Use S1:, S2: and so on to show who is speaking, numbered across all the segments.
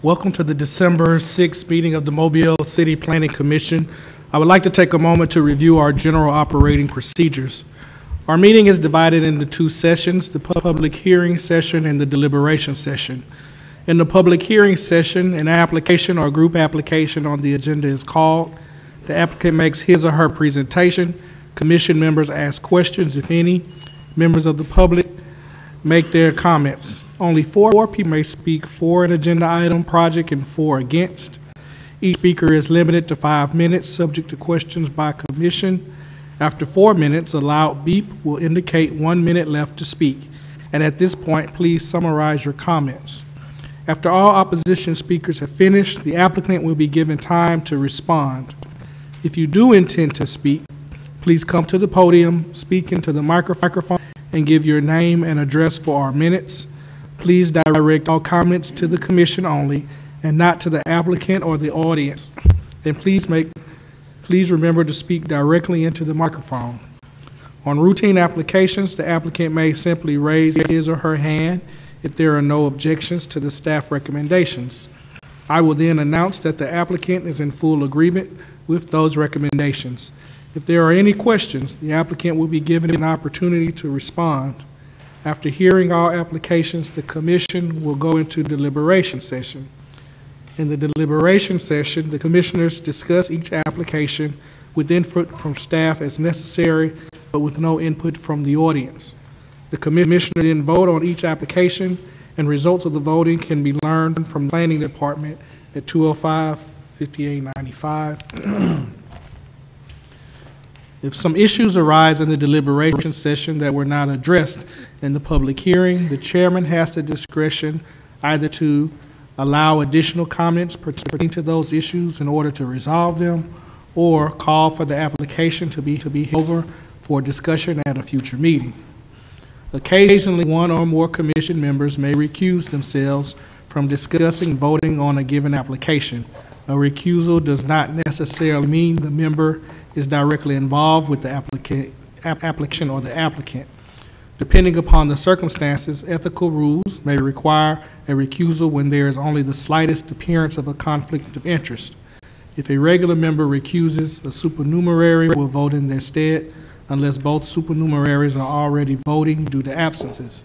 S1: Welcome to the December 6th meeting of the Mobile City Planning Commission. I would like to take a moment to review our general operating procedures. Our meeting is divided into two sessions, the public hearing session and the deliberation session. In the public hearing session, an application or group application on the agenda is called. The applicant makes his or her presentation. Commission members ask questions, if any. Members of the public make their comments. Only 4 people may speak for an agenda item, project, and 4 against. Each speaker is limited to 5 minutes, subject to questions by commission. After 4 minutes, a loud beep will indicate 1 minute left to speak. And at this point, please summarize your comments. After all opposition speakers have finished, the applicant will be given time to respond. If you do intend to speak, please come to the podium, speak into the microphone, and give your name and address for our minutes. Please direct all comments to the commission only and not to the applicant or the audience. And please remember to speak directly into the microphone. On routine applications, the applicant may simply raise his or her hand if there are no objections to the staff recommendations. I will then announce that the applicant is in full agreement with those recommendations. If there are any questions, the applicant will be given an opportunity to respond. After hearing all applications, the commission will go into deliberation session. In the deliberation session, the commissioners discuss each application with input from staff as necessary, but with no input from the audience. The commissioners then vote on each application, and results of the voting can be learned from the planning department at 205-5895. If some issues arise in the deliberation session that were not addressed in the public hearing, the chairman has the discretion either to allow additional comments pertaining to those issues in order to resolve them, or call for the application to be over for discussion at a future meeting. Occasionally, one or more commission members may recuse themselves from discussing voting on a given application. A recusal does not necessarily mean the member is directly involved with the application or the applicant. Depending upon the circumstances, ethical rules may require a recusal when there is only the slightest appearance of a conflict of interest. If a regular member recuses, a supernumerary will vote in their stead unless both supernumeraries are already voting due to absences.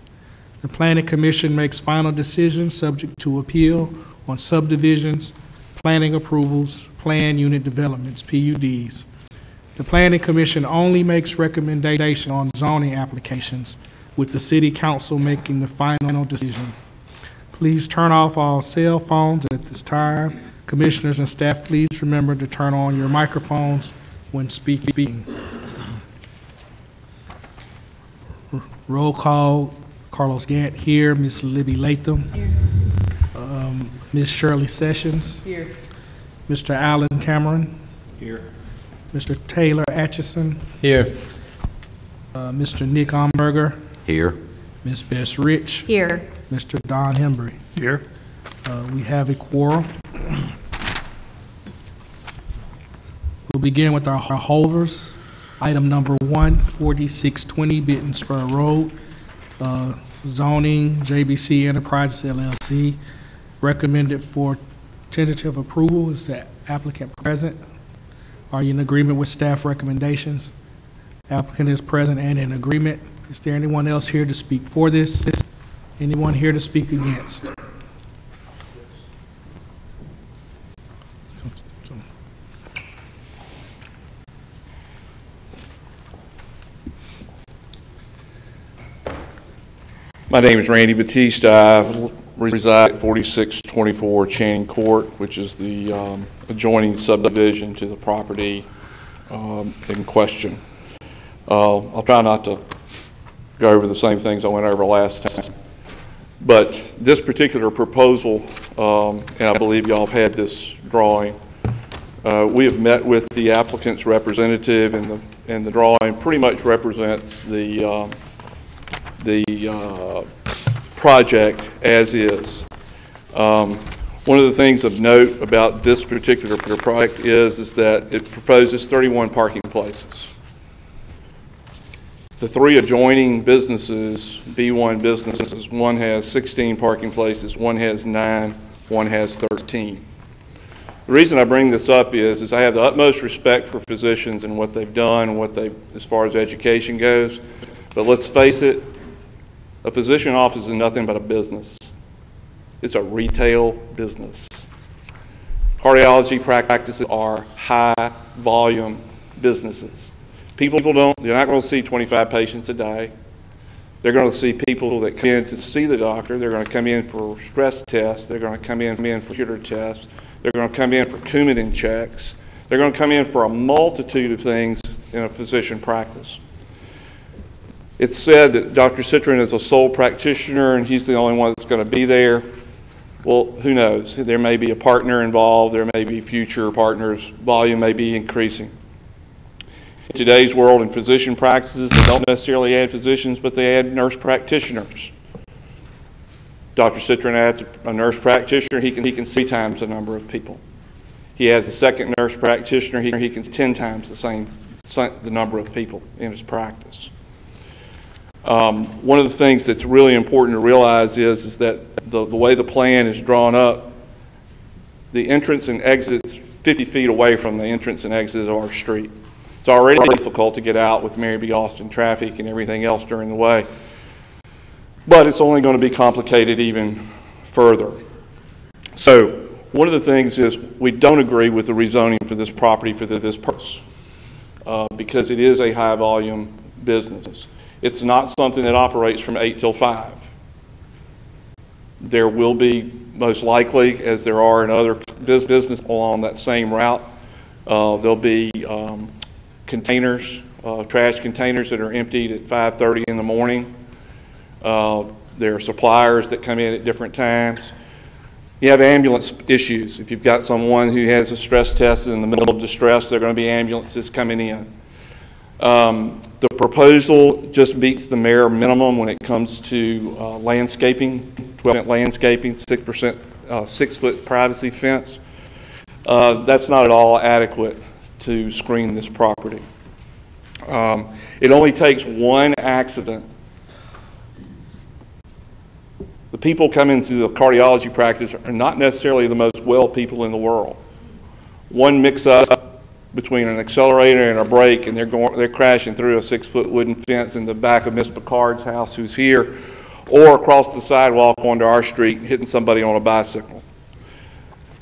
S1: The Planning Commission makes final decisions subject to appeal on subdivisions, planning approvals, plan unit developments, PUDs. The Planning Commission only makes recommendation on zoning applications, with the City Council making the final decision. Please turn off all cell phones at this time. Commissioners and staff, please remember to turn on your microphones when speaking. Roll call: Carlos Gant here, Ms. Libby Latham, here. Ms. Shirley Sessions, here. Mr. Alan Cameron, here. Mr. Taylor Atchison, here. Mr. Nick Omberger, here. Ms. Bess Rich, here. Mr. Don Hembry, here. We have a quorum. We'll begin with our holders. Item number 1, 4620 Benton Spur Road, zoning JBC Enterprises LLC. Recommended for tentative approval is the Applicant present. Are you in agreement with staff recommendations? Applicant is present and in agreement. Is there anyone else here to speak for this? Anyone here to speak against?
S2: My name is Randy Batista. I reside at 4624 Channing Court, which is the adjoining subdivision to the property in question. I'll try not to go over the same things I went over last time. But this particular proposal, and I believe y'all have had this drawing, we have met with the applicant's representative, and the drawing pretty much represents the project as is. One of the things of note about this particular project is that it proposes 31 parking places. The three adjoining businesses, B1 businesses, one has 16 parking places, one has 9, one has 13. The reason I bring this up is I have the utmost respect for physicians and what they've done, and what they've, as far as education goes, but let's face it, a physician office is nothing but a business. It's a retail business. Cardiology practices are high volume businesses. They're not going to see 25 patients a day. They're going to see people that come in to see the doctor. They're going to come in for stress tests. They're going to come in for computer tests. They're going to come in for Coumadin checks. They're going to come in for a multitude of things in a physician practice. It's said that Dr. Citrin is a sole practitioner and he's the only one that's going to be there. Well, who knows? There may be a partner involved. There may be future partners. Volume may be increasing. In today's world, in physician practices, they don't necessarily add physicians, but they add nurse practitioners. Dr. Citrin adds a nurse practitioner, he can see 3 times the number of people. He adds a second nurse practitioner, he can see 10 times the number of people in his practice. One of the things that's really important to realize is that the way the plan is drawn up, the entrance and exits 50 feet away from the entrance and exit of our street. It's already difficult to get out with Mary B. Austin traffic and everything else during the way, but it's only going to be complicated even further. So one of the things is we don't agree with the rezoning for this property for this purpose because it is a high volume business. It's not something that operates from 8 till 5. There will be, most likely, as there are in other businesses along that same route, there'll be containers, trash containers that are emptied at 5:30 in the morning. There are suppliers that come in at different times. You have ambulance issues. If you've got someone who has a stress test in the middle of distress, there are going to be ambulances coming in. The proposal just meets the mayor minimum when it comes to landscaping, 12% landscaping, 6%, 6-foot privacy fence. That's not at all adequate to screen this property. It only takes one accident. The people coming through the cardiology practice are not necessarily the most well people in the world. One mix-up between an accelerator and a brake, and they're crashing through a 6-foot wooden fence in the back of Miss Picard's house, who's here, or across the sidewalk onto our street, hitting somebody on a bicycle.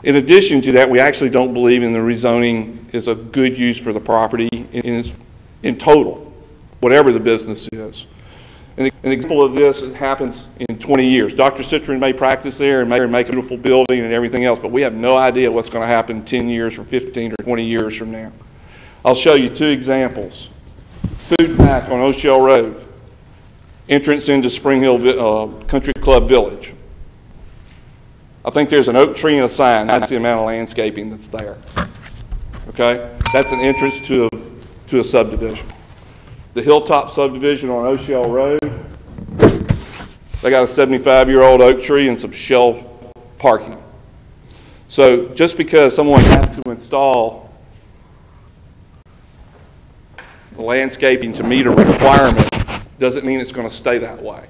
S2: In addition to that, we actually don't believe in the rezoning is a good use for the property in total, whatever the business is. An example of this happens in 20 years. Dr. Citrin may practice there and make a beautiful building and everything else, but we have no idea what's going to happen 10 years or 15 or 20 years from now. I'll show you 2 examples. Food Pack on O'Shell Road, entrance into Spring Hill Country Club Village. I think there's an oak tree and a sign. That's the amount of landscaping that's there. Okay? That's an entrance to a subdivision. The Hilltop subdivision on O'Shell Road, they got a 75-year-old oak tree and some shell parking. So just because someone has to install the landscaping to meet a requirement doesn't mean it's going to stay that way.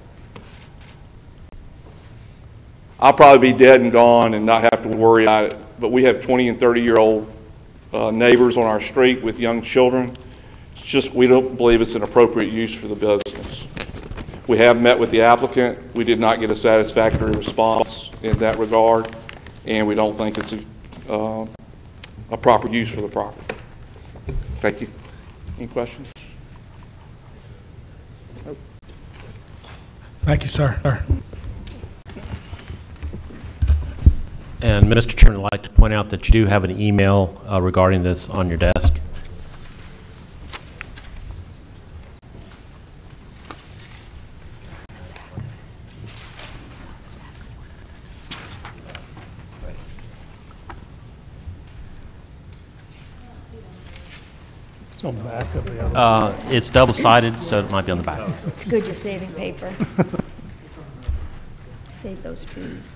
S2: I'll probably be dead and gone and not have to worry about it but we have 20 and 30-year-old neighbors on our street with young children. It's just, we don't believe it's an appropriate use for the business. We have met with the applicant. We did not get a satisfactory response in that regard, and we don't think it's a proper use for the property. Thank you. Any questions? Nope.
S1: Thank you, sir.
S3: And Mr. Chairman, I'd like to point out that you do have an email regarding this on your desk.
S4: It's on the back of the other.
S3: It's double-sided, so it might be on the back.
S5: It's good you're saving paper. Save those trees.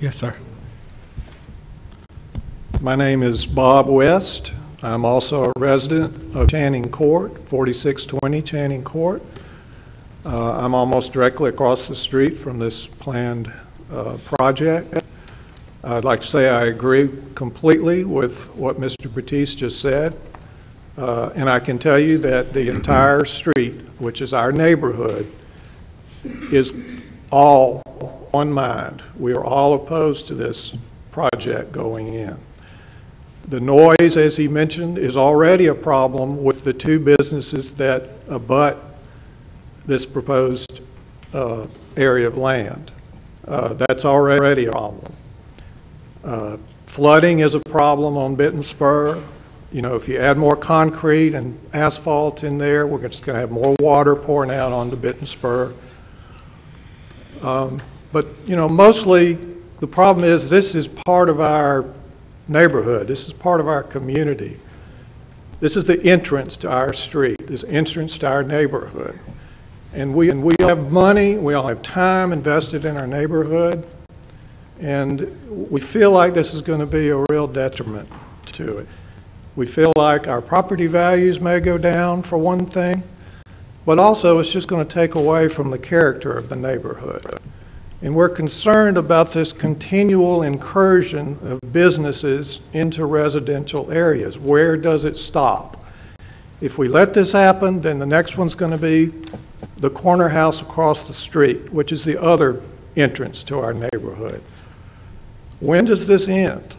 S1: Yes, sir.
S4: My name is Bob West. I'm also a resident of Channing Court, 4620 Channing Court. I'm almost directly across the street from this planned project. I'd like to say I agree completely with what Mr. Batiste just said. And I can tell you that the entire street, which is our neighborhood, is all on mind. We are all opposed to this project going in. The noise, as he mentioned, is already a problem with the two businesses that abut this proposed area of land. That's already a problem. Flooding is a problem on Benton Spur. You know, if you add more concrete and asphalt in there, we're just going to have more water pouring out onto Benton Spur. But, you know, mostly the problem is this is part of our neighborhood. This is part of our community. This is the entrance to our street, this entrance to our neighborhood. And we have money, we all have time invested in our neighborhood, and we feel like this is going to be a real detriment to it. We feel like our property values may go down, for one thing, but also it's just going to take away from the character of the neighborhood. And we're concerned about this continual incursion of businesses into residential areas. Where does it stop? If we let this happen, then the next one's going to be the corner house across the street, which is the other entrance to our neighborhood. When does this end?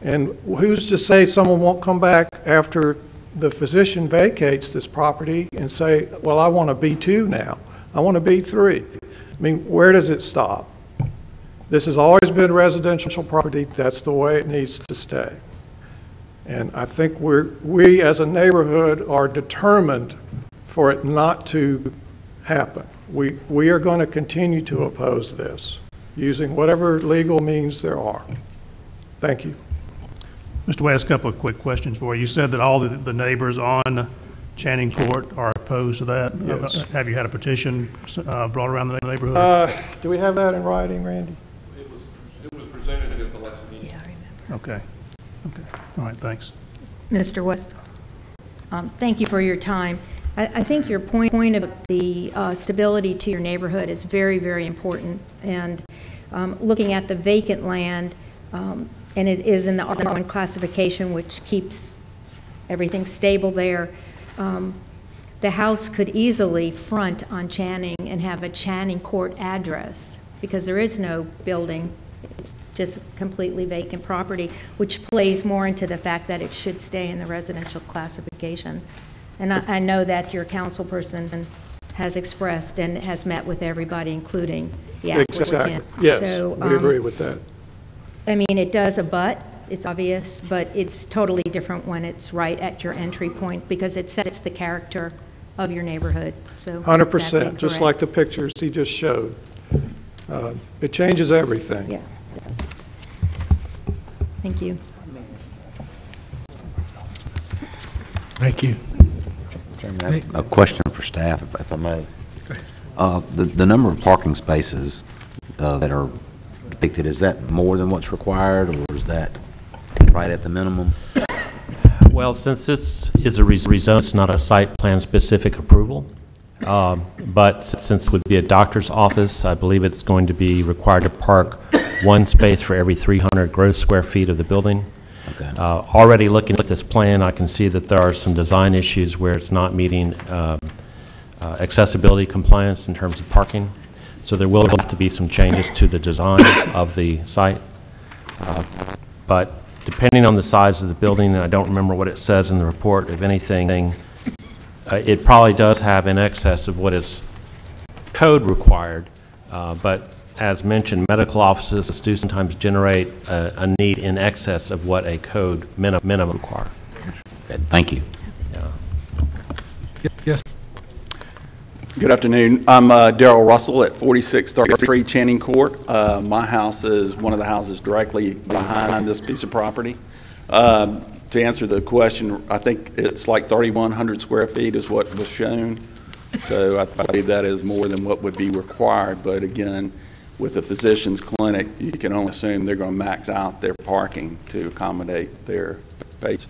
S4: And who's to say someone won't come back after the physician vacates this property and say, well, I want a B2 now. I want a B3. I mean, where does it stop? This has always been residential property. That's the way it needs to stay. And I think we as a neighborhood are determined for it not to happen. We are going to continue to oppose this using whatever legal means there are. Thank you.
S6: Mr. West, a couple of quick questions for you. You said that all the neighbors on Channing Court are opposed to that.
S4: Yes.
S6: Have you had a petition brought around the neighborhood?
S4: Do we have that in writing, Randy?
S2: It was presented at the last meeting.
S5: Yeah, I remember.
S6: Okay. Okay. All right. Thanks.
S5: Mr. West, thank you for your time. I think your point of the stability to your neighborhood is very, very important. And looking at the vacant land, and it is in the R1 classification, which keeps everything stable there. The house could easily front on Channing and have a Channing Court address because there is no building. It's just completely vacant property, which plays more into the fact that it should stay in the residential classification. And I know that your council person has expressed and has met with everybody, including the applicant.
S4: Exactly. Yes,
S5: So,
S4: we agree with that.
S5: I mean, it does abut, it's obvious, but it's totally different when it's right at your entry point because it sets the character of your neighborhood. So
S4: 100%,
S5: exactly
S4: just
S5: correct.
S4: like the pictures he just showed. It changes everything.
S5: Yeah, it does. Thank you.
S1: Thank you.
S7: Chairman, I have a question for staff, if I may. The number of parking spaces that are depicted, is that more than what's required, or is that right at the minimum?
S3: Well, since this is a rezone, it's not a site plan specific approval. But since it would be a doctor's office, I believe it's going to be required to park one space for every 300 gross square feet of the building.
S7: Okay.
S3: Already looking at this plan, I can see that there are some design issues where it's not meeting accessibility compliance in terms of parking. So there will have to be some changes to the design of the site. But depending on the size of the building, and I don't remember what it says in the report, if anything, it probably does have in excess of what is code required. But as mentioned, medical offices do sometimes generate a need in excess of what a code minimum require.
S7: Okay, thank you.
S3: Yeah.
S1: Yes.
S8: Good afternoon. I'm Darrell Russell at 4633 Channing Court. My house is one of the houses directly behind this piece of property. To answer the question, I think it's like 3,100 square feet is what was shown. So I believe that is more than what would be required. But again, with a physician's clinic, you can only assume they're going to max out their parking to accommodate their space.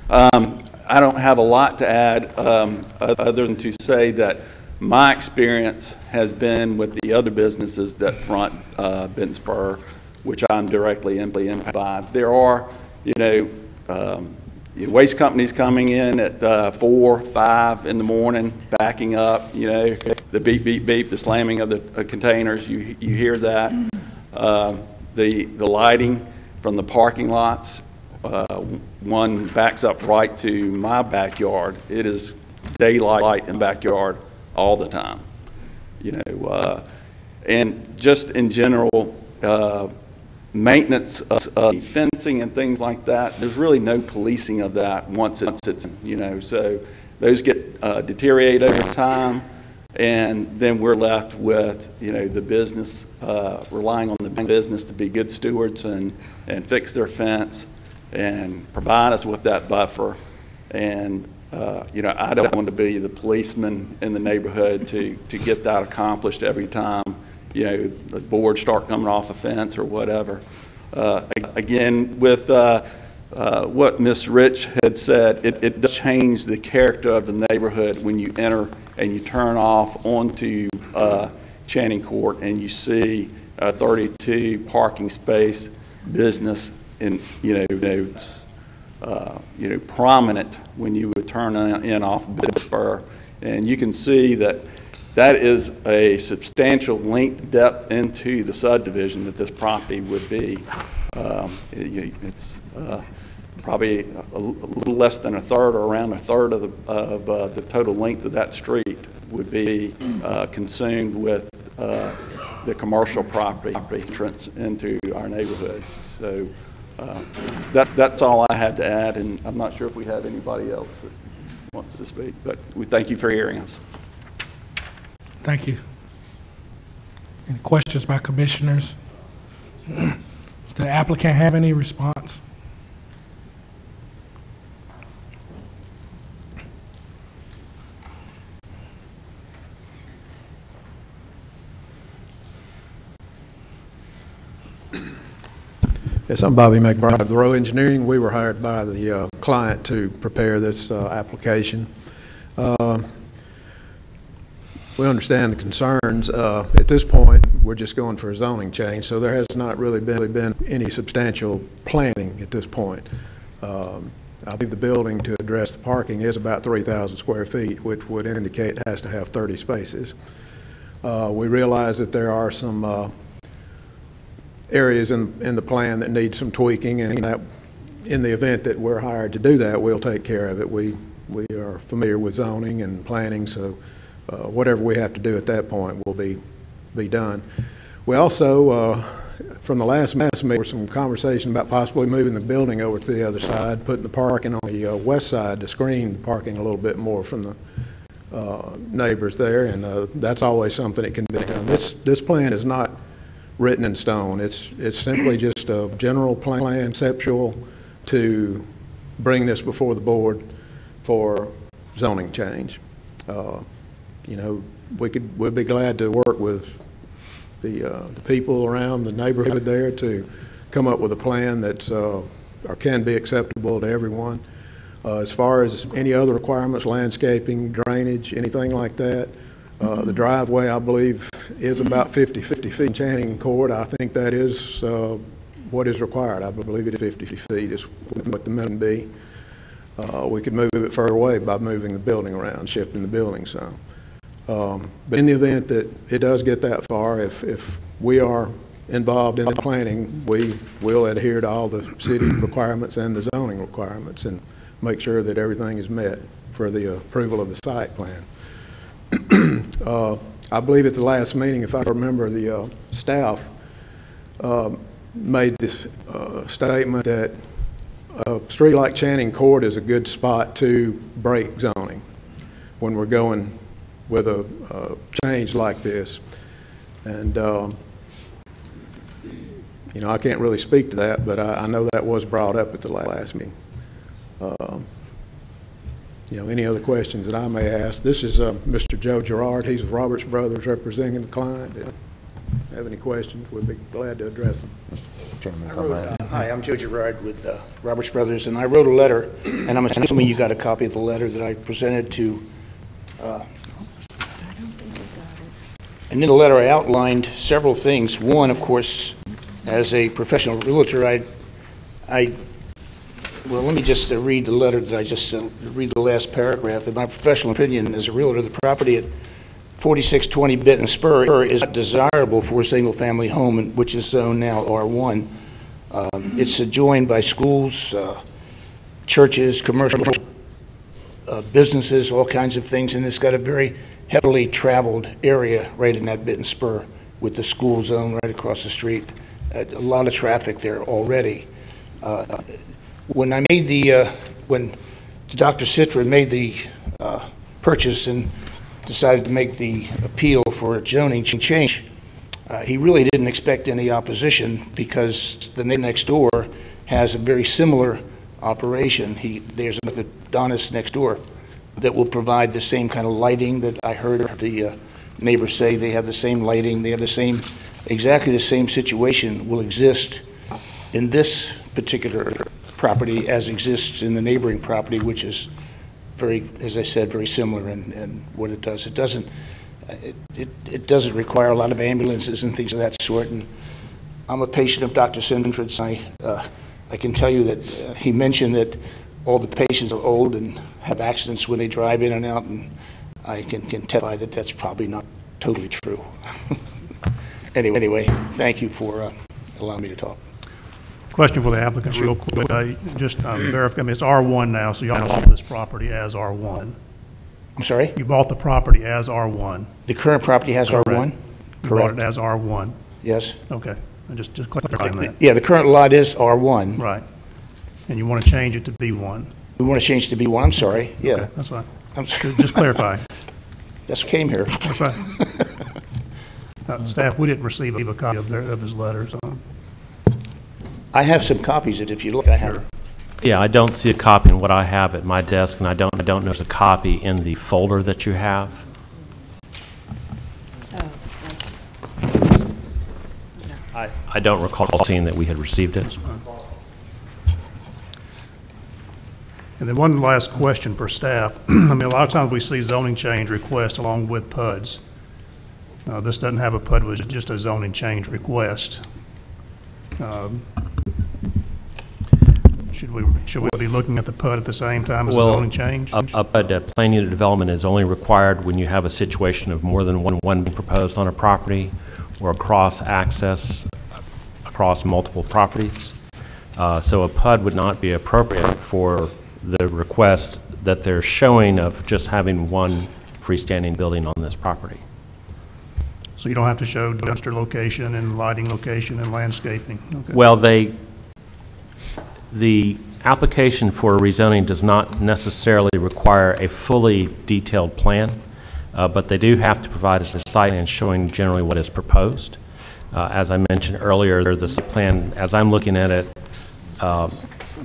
S8: I don't have a lot to add other than to say that my experience has been with the other businesses that front Benton Spur, which I'm directly impacted by. There are, waste companies coming in at 4, 5 in the morning, backing up, the beep, beep, beep, the slamming of the containers, you hear that. The lighting from the parking lots, one backs up right to my backyard. It is daylight in the backyard all the time, and just in general, maintenance of fencing and things like that, there's really no policing of that once it's so those get deteriorate over time, and then we're left with, the business, relying on the business to be good stewards and fix their fence and provide us with that buffer. And I don't want to be the policeman in the neighborhood to get that accomplished every time, the boards start coming off a fence or whatever. Again, with what Ms. Rich had said, it does change the character of the neighborhood when you enter and you turn off onto Channing Court and you see a 32 parking space business, and it's prominent when you would turn in off Benton Spur, and you can see that that is a substantial length depth into the subdivision that this property would be. It's probably a little less than a third, or around a third of the total length of that street would be consumed with the commercial property entrance into our neighborhood. So that's all I had to add, and I'm not sure if we have anybody else that wants to speak, but we thank you for hearing us.
S1: Thank you. Any questions by commissioners? Does the applicant have any response?
S4: Yes, I'm Bobby McBride of the Rowe Engineering. We were hired by the client to prepare this application. We understand the concerns. At this point, we're just going for a zoning change, so there has not really been any substantial planning at this point. I believe the building to address the parking is about 3,000 square feet, which would indicate it has to have 30 spaces. We realize that there are some areas in the plan that need some tweaking, and that in the event that we're hired to do that, we'll take care of it. We are familiar with zoning and planning, so whatever we have to do at that point will be done. We also, from the last meeting, there was some conversation about possibly moving the building over to the other side, putting the parking on the west side to screen the parking a little bit more from the neighbors there, and that's always something that can be done. This plan is not written in stone. It's simply just a general plan, conceptual, to bring this before the board for zoning change. We'd be glad to work with the people around the neighborhood there to come up with a plan that's or can be acceptable to everyone.
S9: As far as any other requirements, landscaping, drainage, anything like that, the driveway, I believe, is about 50 feet in Channing Court. I think that is what is required. I believe it is 50 feet is what the minimum be. We could move it further away by moving the building around, shifting the building some. But in the event that it does get that far, if we are involved in the planning, we will adhere to all the city requirements and the zoning requirements and make sure that everything is met for the approval of the site plan. I believe at the last meeting, if I remember, the staff made this statement that a street like Channing Court is a good spot to break zoning when we're going with a change like this. And you know, I can't really speak to that, but I know that was brought up at the last meeting. You know, any other questions that I may ask? This is Mr. Joe Gerard. He's with Roberts Brothers representing the client. If you have any questions, we'd be glad to address them.
S10: Hi, I'm Joe Gerard with Roberts Brothers, and I wrote a letter, and I'm assuming you got a copy of the letter that I presented to. And in the letter, I outlined several things. One, of course, as a professional realtor, well, let me just read the letter that I just read the last paragraph. In my professional opinion, as a realtor, the property at 4620 Benton Spur is not desirable for a single-family home, which is zoned now R1. It's adjoined by schools, churches, commercial businesses, all kinds of things, and it's got a very heavily traveled area right in that Benton Spur with the school zone right across the street. A lot of traffic there already. When I made when Dr. Citrin made the purchase and decided to make the appeal for a zoning change, he really didn't expect any opposition because the neighbor next door has a very similar operation. There's a orthodontist next door that will provide the same kind of lighting that I heard the neighbors say. They have the same lighting. They have the same, exactly the same situation will exist in this particular property as exists in the neighboring property, which is very, as I said, very similar in what it does. It doesn't require a lot of ambulances and things of that sort. And I'm a patient of Dr. Citrin's. I can tell you that he mentioned that all the patients are old and have accidents when they drive in and out, and I can testify that that's probably not totally true. Anyway, thank you for allowing me to talk.
S6: Question for the applicant real quick. Just verify, I mean, it's R1 now, so y'all bought this property as R1.
S10: I'm sorry?
S6: You bought the property as R1.
S10: The current property has R1?
S6: Correct. You bought it as R1.
S10: Yes.
S6: Okay, just clarifying that.
S10: Yeah, the current lot is R1.
S6: Right. And you want to change it to B1.
S10: We want to change it to B1, I'm sorry, yeah.
S6: Okay, that's fine.
S10: I'm sorry.
S6: Just clarify.
S10: That's what came here.
S6: That's right. Staff, we didn't receive a copy of his letter, so.
S10: I have some copies if you look. I have.
S3: Yeah, I don't see a copy in what I have at my desk, and I don't know if there's a copy in the folder that you have. I don't recall seeing that we had received it.
S6: And then one last question for staff. I mean, a lot of times we see zoning change requests along with PUDs. This doesn't have a PUD, it's just a zoning change request. Should we be looking at the PUD at the same time as the zoning change?
S3: A PUD, plan unit development, is only required when you have a situation of more than one being proposed on a property or cross access across multiple properties. So a PUD would not be appropriate for the request that they're showing of just having one freestanding building on this property.
S6: So you don't have to show dumpster location and lighting location and landscaping? Okay.
S3: Well, the application for rezoning does not necessarily require a fully detailed plan, but they do have to provide us a site plan showing generally what is proposed. As I mentioned earlier, the site plan, as I'm looking at it,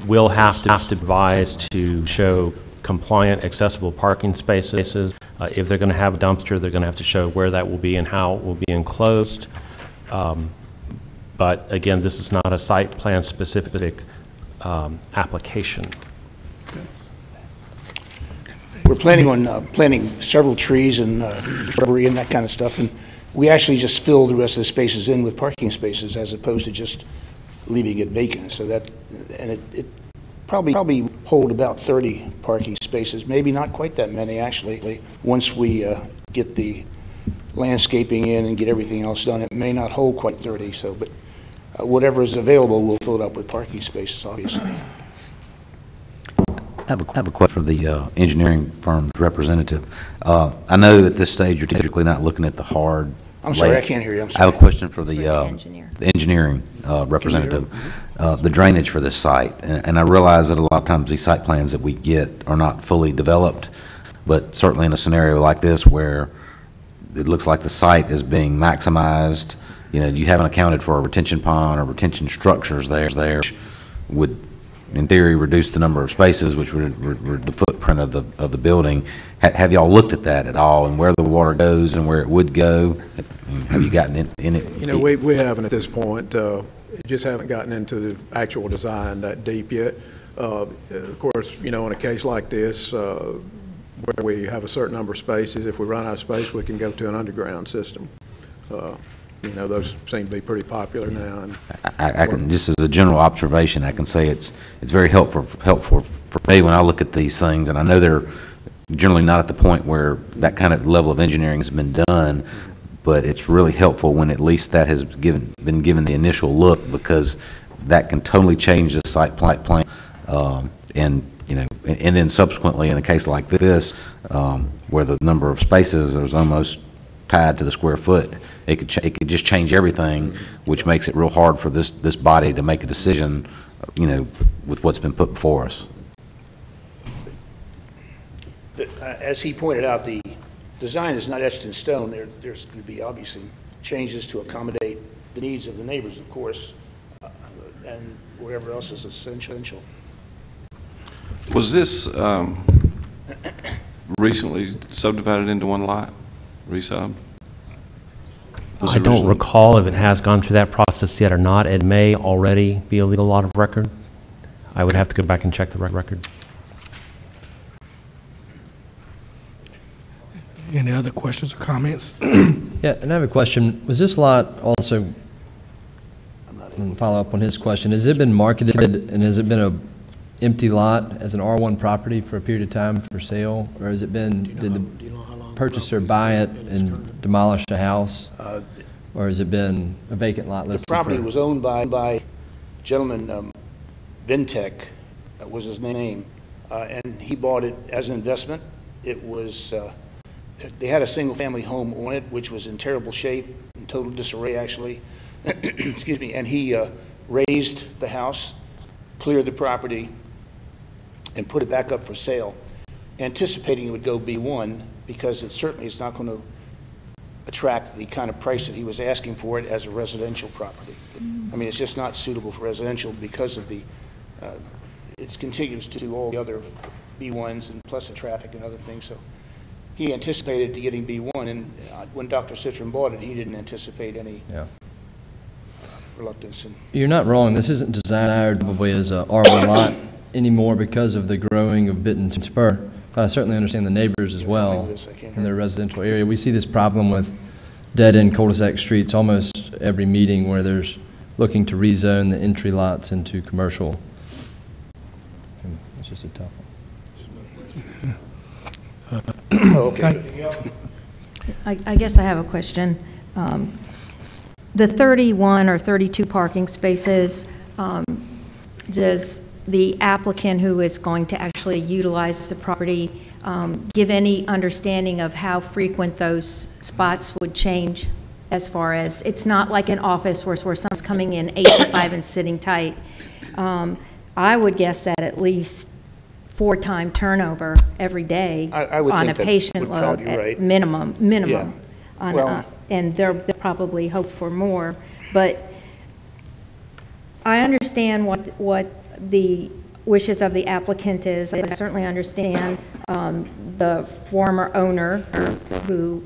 S3: will have to advise to show compliant, accessible parking spaces. If they're going to have a dumpster, they're going to have to show where that will be and how it will be enclosed. But again, this is not a site plan specific application.
S6: Okay.
S10: we're planning on planting several trees and shrubbery and that kind of stuff, and we actually just fill the rest of the spaces in with parking spaces as opposed to just leaving it vacant. So that, and it probably hold about 30 parking spaces, maybe not quite that many actually. Once we get the landscaping in and get everything else done, it may not hold quite 30. So, but whatever is available, we'll fill it up with parking spaces, obviously.
S7: I have a question for the engineering firm's representative. I know at this stage you're typically not looking at the hard.
S10: I'm sorry, I can't hear you. I'm sorry.
S7: I have a question for the
S5: engineer.
S7: the engineering representative. The drainage for this site, and I realize that a lot of times these site plans that we get are not fully developed, but certainly in a scenario like this where it looks like the site is being maximized, you know, you haven't accounted for a retention pond or retention structures there, would in theory reduce the number of spaces, which would the footprint of the building. Have y'all looked at that at all, and where the water goes and where it would go? Have you gotten in it?
S9: You know, we haven't at this point. Just haven't gotten into the actual design that deep yet. Of course, you know, in a case like this, where we have a certain number of spaces, if we run out of space, we can go to an underground system. You know, those seem to be pretty popular now. And
S7: I can, just as a general observation, I can say it's very helpful for me when I look at these things, and I know they're generally not at the point where that kind of level of engineering has been done, but it's really helpful when at least that has been given the initial look, because that can totally change the site plan, and you know, and then subsequently in a case like this, where the number of spaces is almost tied to the square foot, it could just change everything, which makes it real hard for this body to make a decision, you know, with what's been put before us.
S10: As he pointed out, the design is not etched in stone. There's going to be obviously changes to accommodate the needs of the neighbors, of course, and whatever else is essential.
S2: Was this recently subdivided into one lot, resub?
S3: I don't recall if it has gone through that process yet or not. It may already be a legal lot of record. I would have to go back and check the record.
S1: Any other questions or comments?
S11: Yeah, and I have a question. Was this lot also, and follow up on his question, has it been marketed and has it been a empty lot as an R1 property for a period of time for sale, or has it been, did the purchaser buy it and demolish the house, or has it been a vacant lot listed?
S10: The property was owned by gentleman, Vintech, was his name, and he bought it as an investment. It was, they had a single-family home on it, which was in terrible shape, in total disarray, actually. Excuse me. And he raised the house, cleared the property, and put it back up for sale, anticipating it would go B1, because it certainly is not going to attract the kind of price that he was asking for it as a residential property. I mean, it's just not suitable for residential because of the, it's contiguous to all the other B1s and plus the traffic and other things. So he anticipated getting B1, and when Dr. Citron bought it, he didn't anticipate any reluctance. And
S11: you're not wrong. This isn't designed probably as a R1 lot anymore because of the growing of Benton Spur. But I certainly understand the neighbors as well in their residential area. We see this problem with dead-end cul-de-sac streets almost every meeting where there's looking to rezone the entry lots into commercial. And it's just a tough one.
S10: okay.
S5: I guess I have a question. The 31 or 32 parking spaces, does the applicant who is going to actually utilize the property give any understanding of how frequent those spots would change, as far as, it's not like an office where someone's coming in 8 to 5 and sitting tight. I would guess that at least 4-time turnover every day
S10: I would
S5: on
S10: think
S5: a patient
S10: that
S5: load
S10: right.
S5: at minimum.
S10: Yeah.
S5: On, and they'll probably hope for more, but I understand what the wishes of the applicant is. I certainly understand the former owner who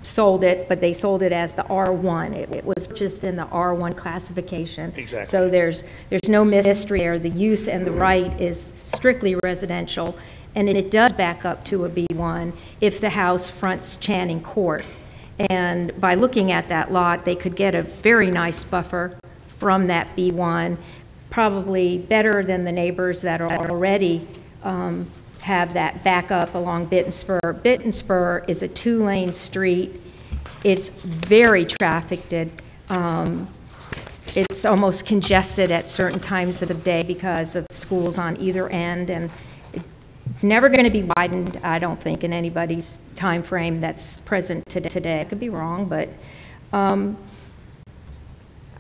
S5: sold it, but they sold it as the R1. It was just in the R1 classification.
S10: Exactly.
S5: So there's no mystery there. The use and the right is strictly residential, and it does back up to a B1 if the house fronts Channing Court. And by looking at that lot, they could get a very nice buffer from that B1, probably better than the neighbors that are already have that back up along Bitten Spur. Bitten Spur is a 2-lane street. It's very trafficked. It's almost congested at certain times of the day because of schools on either end, and it's never going to be widened, I don't think, in anybody's time frame that's present today. I could be wrong, but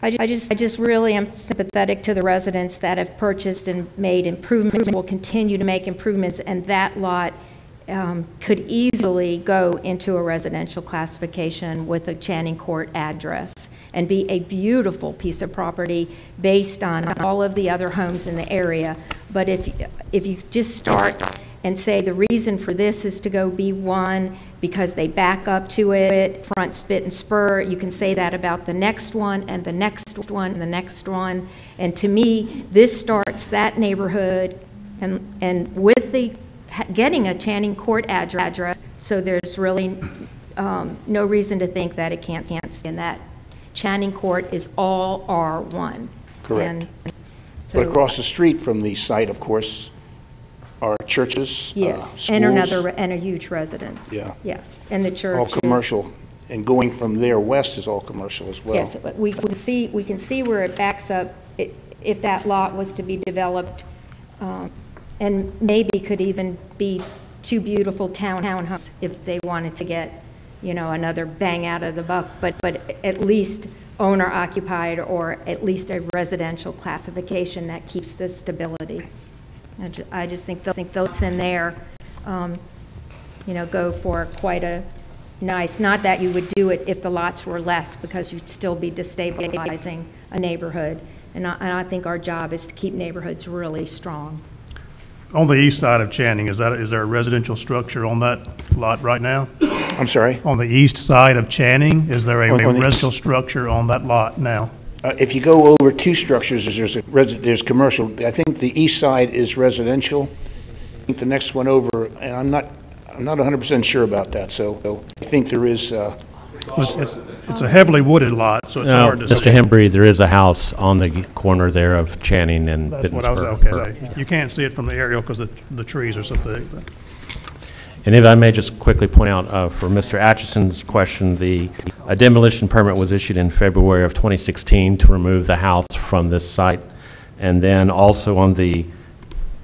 S5: I just really am sympathetic to the residents that have purchased and made improvements, will continue to make improvements, and that lot could easily go into a residential classification with a Channing Court address and be a beautiful piece of property based on all of the other homes in the area. But if you just start and say the reason for this is to go B1 because they back up to it, front Bitten Spur, you can say that about the next one and the next one and the next one. And to me, this starts that neighborhood and with the getting a Channing Court address, so there's really no reason to think that it can't stand that. Channing Court is all R1.
S10: Correct.
S5: And so,
S10: but across the street from the site, of course, are churches,
S5: yes,
S10: schools.
S5: and a huge residence.
S10: Yeah.
S5: Yes, and the church
S10: all commercial, and going from there west is all commercial as well.
S5: Yes, but we can see where it backs up if that lot was to be developed, and maybe could even be 2 beautiful townhomes if they wanted to get, you know, another bang out of the buck, but at least owner occupied or at least a residential classification that keeps the stability. I just think those in there, you know, go for quite a nice, not that you would do it if the lots were less, because you'd still be destabilizing a neighborhood. And I think our job is to keep neighborhoods really strong.
S6: On the east side of Channing, is there a residential structure on that lot right now?
S10: I'm sorry?
S6: On the east side of Channing, is there a residential structure on that lot now?
S10: If you go over 2 structures, there's commercial. I think the east side is residential. I think the next one over, and I'm not 100% sure about that. So I think there is.
S6: It's a heavily wooded lot, so it's hard to
S3: Mr.
S6: see.
S3: Hembry, there is a house on the corner there of Channing and
S6: That's what I was okay. You can't see it from the aerial because the trees are so thick. But.
S3: And if I may just quickly point out, for Mr. Atchison's question, a demolition permit was issued in February of 2016 to remove the house from this site. And then also on the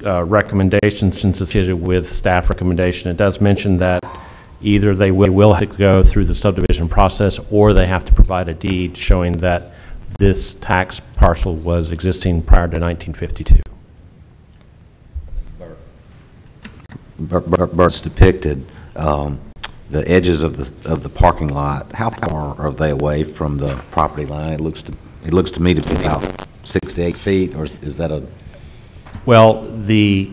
S3: recommendations associated with staff recommendation, it does mention that either they will have to go through the subdivision process or they have to provide a deed showing that this tax parcel was existing prior to 1952.
S7: Bert's depicted, the edges of the parking lot, how far are they away from the property line? It looks to me to be about 6 to 8 feet, or is that a?
S3: Well, it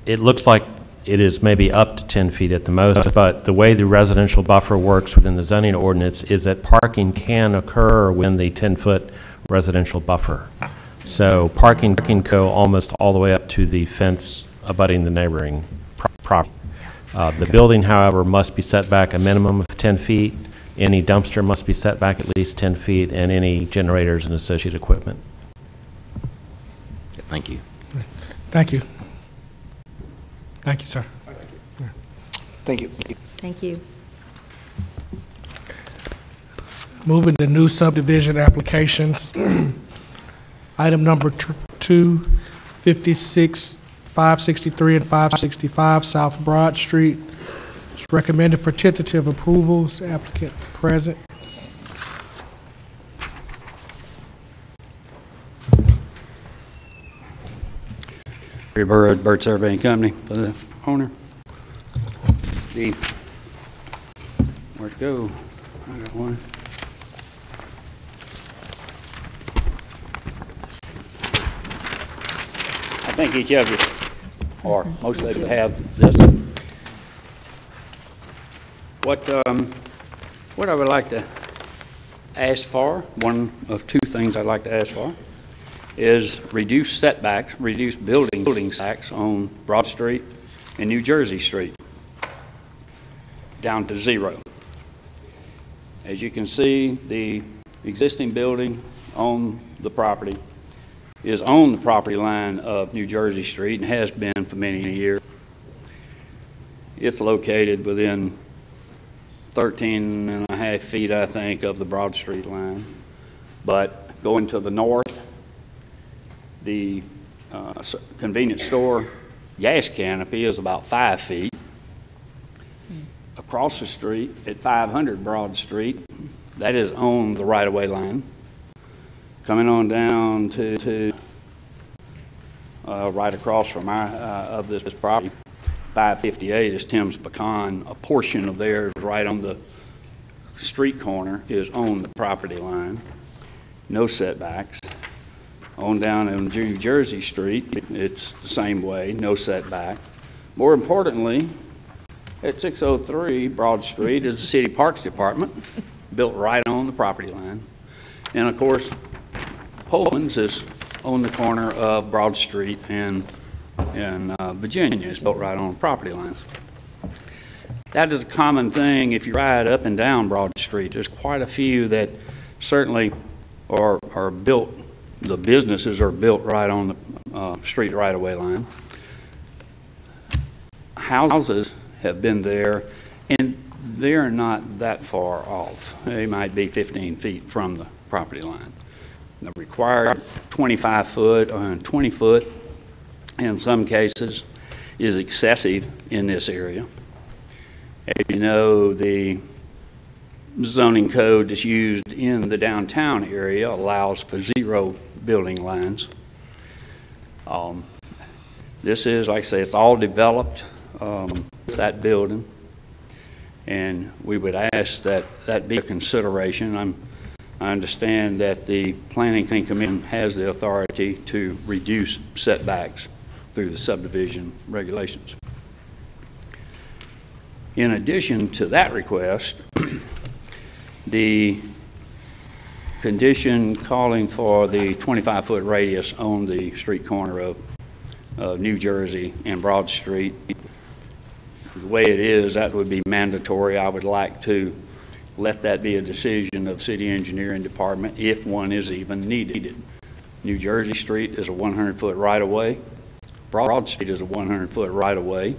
S3: looks like it is maybe up to 10 feet at the most, but the way the residential buffer works within the zoning ordinance is that parking can occur within the 10-foot residential buffer. So parking can go almost all the way up to the fence abutting the neighboring property. The building, however, must be set back a minimum of 10 feet. Any dumpster must be set back at least 10 feet, and any generators and associated equipment.
S7: Thank you.
S1: Thank you. Thank you, sir.
S10: Thank you.
S5: Thank you.
S1: Moving to new subdivision applications. Item number 2, 56, 563 and 565 South Broad Street. It's recommended for tentative approval. Is the applicant present?
S12: Gary Burrow, Bird Surveying Company, for the owner. Where'd it go? I got one. I think each of you, or most of you, have this. What I would like to ask for, one of 2 things I'd like to ask for, is reduce setbacks, reduce building setbacks on Broad Street and New Jersey Street down to 0. As you can see, the existing building on the property is on the property line of New Jersey Street and has been for many years. It's located within 13 and a half feet, I think, of the Broad Street line. But going to the north, the convenience store gas canopy is about 5 feet. Across the street at 500 Broad Street, that is on the right-of-way line. Coming on down to right across from our of this property, 558 is Tim's Pecan. A portion of theirs right on the street corner is on the property line. No setbacks. On down in New Jersey Street, it's the same way, no setback. More importantly, at 603 Broad Street is the City Parks Department, built right on the property line. And of course, Poland's is on the corner of Broad Street and Virginia. It's built right on the property lines. That is a common thing if you ride up and down Broad Street. There's quite a few that certainly are built, the businesses are built right on the street right-of-way line. Houses have been there, and they're not that far off. They might be 15 feet from the property line. The required 25-foot or 20-foot in some cases is excessive in this area. As you know, the zoning code that's used in the downtown area allows for 0 building lines. This is, like I say, it's all developed, that building, and we would ask that that be a consideration. I understand that the Planning Commission has the authority to reduce setbacks through the subdivision regulations. In addition to that request, the condition calling for the 25-foot radius on the street corner of New Jersey and Broad Street, the way it is, that would be mandatory. I would like to let that be a decision of City Engineering Department if one is even needed. New Jersey Street is a 100-foot right-of-way. Broad Street is a 100-foot right-of-way,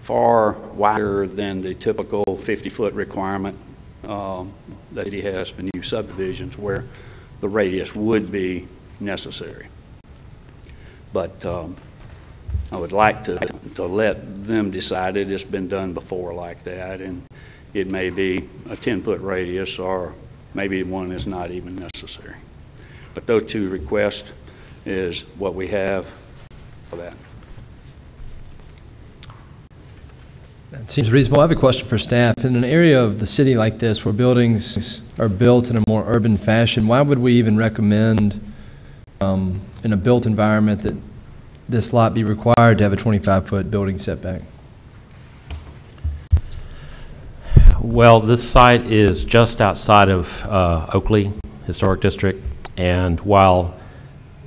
S12: far wider than the typical 50-foot requirement that he has for new subdivisions where the radius would be necessary. But I would like to let them decide it. It's been done before like that, and it may be a 10-foot radius, or maybe one is not even necessary. But those two requests is what we have for that.
S11: That seems reasonable. I have a question for staff. In an area of the city like this where buildings are built in a more urban fashion, why would we even recommend in a built environment that this lot be required to have a 25-foot building setback?
S3: Well, this site is just outside of Oakley Historic District, and while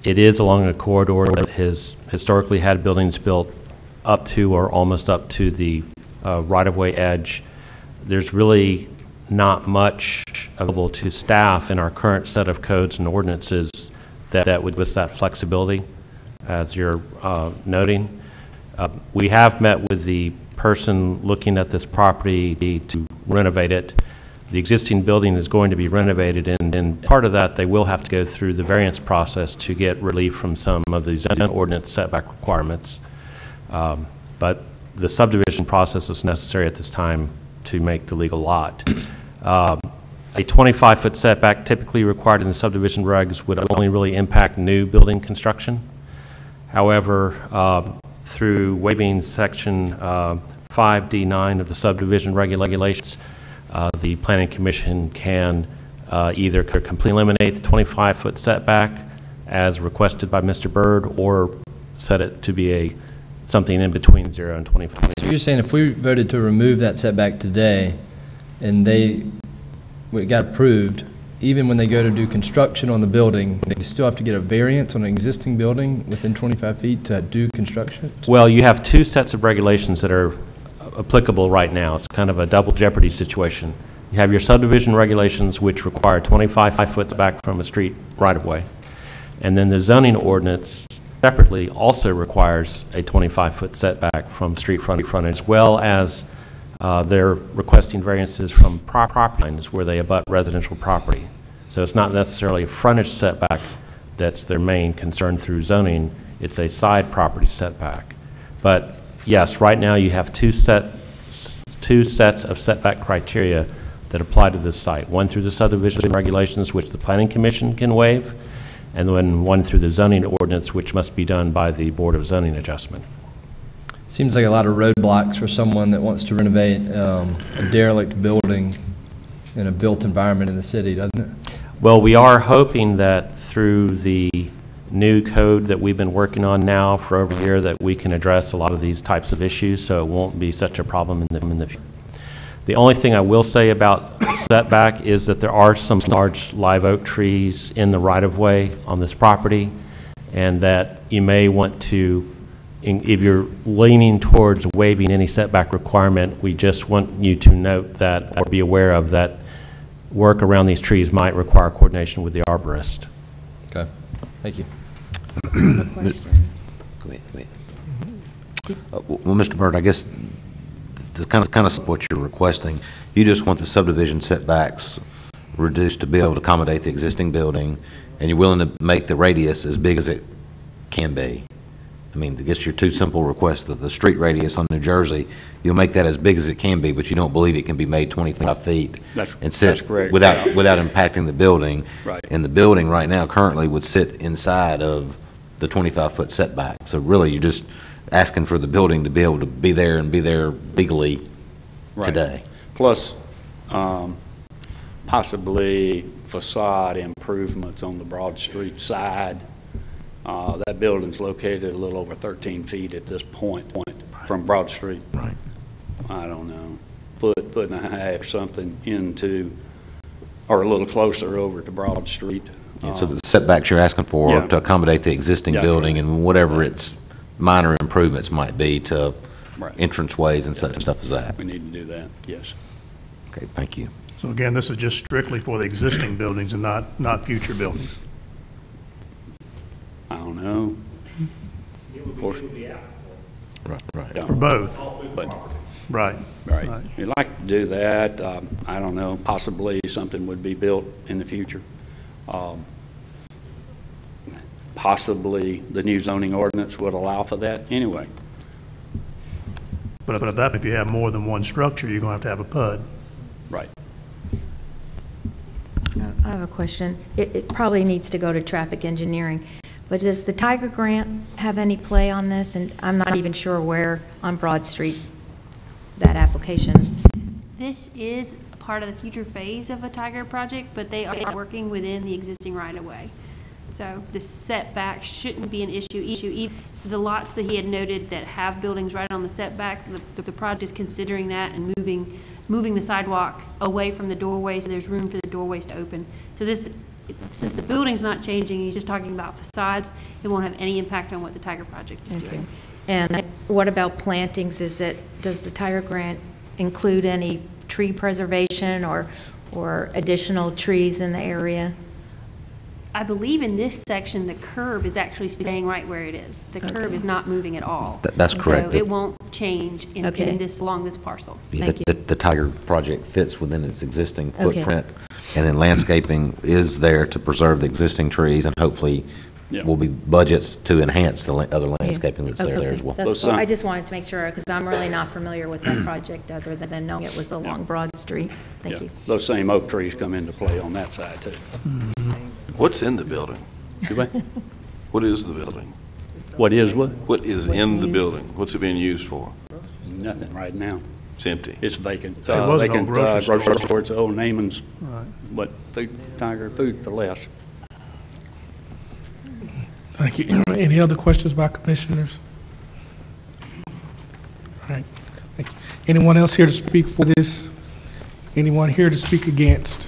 S3: it is along a corridor that has historically had buildings built up to or almost up to the right-of-way edge, there's really not much available to staff in our current set of codes and ordinances that would give us that flexibility, as you're noting. We have met with the person looking at this property to renovate it. The existing building is going to be renovated, and part of that they will have to go through the variance process to get relief from some of the zoning ordinance setback requirements. But the subdivision process is necessary at this time to make the legal lot. A 25-foot setback typically required in the subdivision regs would only really impact new building construction. However, through waiving section 5D9 of the subdivision regulations, the Planning Commission can either completely eliminate the 25-foot setback as requested by Mr. Byrd, or set it to be something in between 0 and 25.
S11: So you're saying if we voted to remove that setback today and it got approved, even when they go to do construction on the building, they still have to get a variance on an existing building within 25 feet to do construction?
S3: Well, you have two sets of regulations that are applicable right now. It's kind of a double jeopardy situation. You have your subdivision regulations, which require 25-foot setback from a street right-of-way. And then the zoning ordinance separately also requires a 25-foot setback from street frontage, as well as they're requesting variances from property lines where they abut residential property. So it's not necessarily a frontage setback that's their main concern through zoning. It's a side property setback. But yes, right now you have two sets of setback criteria that apply to this site. One through the subdivision regulations, which the Planning Commission can waive, and then one through the zoning ordinance, which must be done by the Board of Zoning Adjustment.
S11: Seems like a lot of roadblocks for someone that wants to renovate a derelict building in a built environment in the city, doesn't it?
S3: Well, we are hoping that through the new code that we've been working on now for over a year, that we can address a lot of these types of issues, so it won't be such a problem in the future. The only thing I will say about setback is that there are some large live oak trees in the right-of-way on this property, and that you may want to, if you're leaning towards waiving any setback requirement, we just want you to note that, or be aware of that, work around these trees might require coordination with the arborist.
S11: Okay, thank you.
S5: Question.
S7: Go ahead. Well, Mr. Byrd, I guess the kind of what you're requesting, you just want the subdivision setbacks reduced to be able to accommodate the existing building, and you're willing to make the radius as big as it can be. I mean, I guess your two simple requests, the street radius on New Jersey, you'll make that as big as it can be, but you don't believe it can be made 25 feet and sit
S12: that's correct.
S7: without impacting the building.
S12: Right.
S7: And the building right now currently would sit inside of the 25-foot setback. So really, you're just asking for the building to be able to be there and be there legally today.
S12: Plus, possibly facade improvements on the Broad Street side. That building's located a little over 13 feet at this point from Broad Street.
S7: Right.
S12: I don't know, foot and a half or something into, or a little closer over to Broad Street.
S7: So the setbacks you're asking for
S12: Yeah.
S7: to accommodate the existing
S12: Yeah.
S7: building and whatever its minor improvements might be to
S12: Right.
S7: entranceways and such stuff as that.
S12: We need to do that, yes.
S7: Okay, thank you.
S6: So again, this is just strictly for the existing buildings and not future buildings.
S12: I don't know. Of course,
S7: Right.
S6: For both,
S12: but,
S6: right.
S12: right. We'd like to do that. I don't know, possibly something would be built in the future. Possibly the new zoning ordinance would allow for that anyway.
S6: But if you have more than one structure, you're going to have a PUD.
S12: Right.
S5: I have a question. It probably needs to go to traffic engineering, but does the Tiger Grant have any play on this? And I'm not even sure where on Broad Street that application.
S13: This is a part of the future phase of a Tiger project, but they are working within the existing right-of-way. So the setback shouldn't be an issue. The lots that he had noted that have buildings right on the setback, the project is considering that and moving the sidewalk away from the doorway so there's room for the doorways to open. So this, since the building's not changing, he's just talking about facades, it won't have any impact on what the Tiger project is doing.
S5: And what about plantings? Does the Tiger Grant include any tree preservation or additional trees in the area?
S13: I believe in this section, the curb is actually staying right where it is. The curb is not moving at all.
S7: That's correct.
S13: So it won't change along this parcel.
S7: Yeah, the Tiger project fits within its existing footprint, and then landscaping is there to preserve the existing trees, and hopefully will be budgets to enhance the other landscaping that's there as well.
S5: I just wanted to make sure, because I'm really not familiar with that project other than knowing it was along Broad Street. Thank you.
S12: Those same oak trees come into play on that side too.
S14: What's in the building? What is the building?
S12: What is what?
S14: What is in the building? What's it being used for?
S12: Nothing right now.
S14: It's empty.
S12: It's vacant.
S6: It was an old grocery store.
S12: Store. It's old Neiman's,
S6: Right.
S12: but Tiger food for less.
S1: Thank you. Any other questions by commissioners? All right. Thank you. Anyone else here to speak for this? Anyone here to speak against?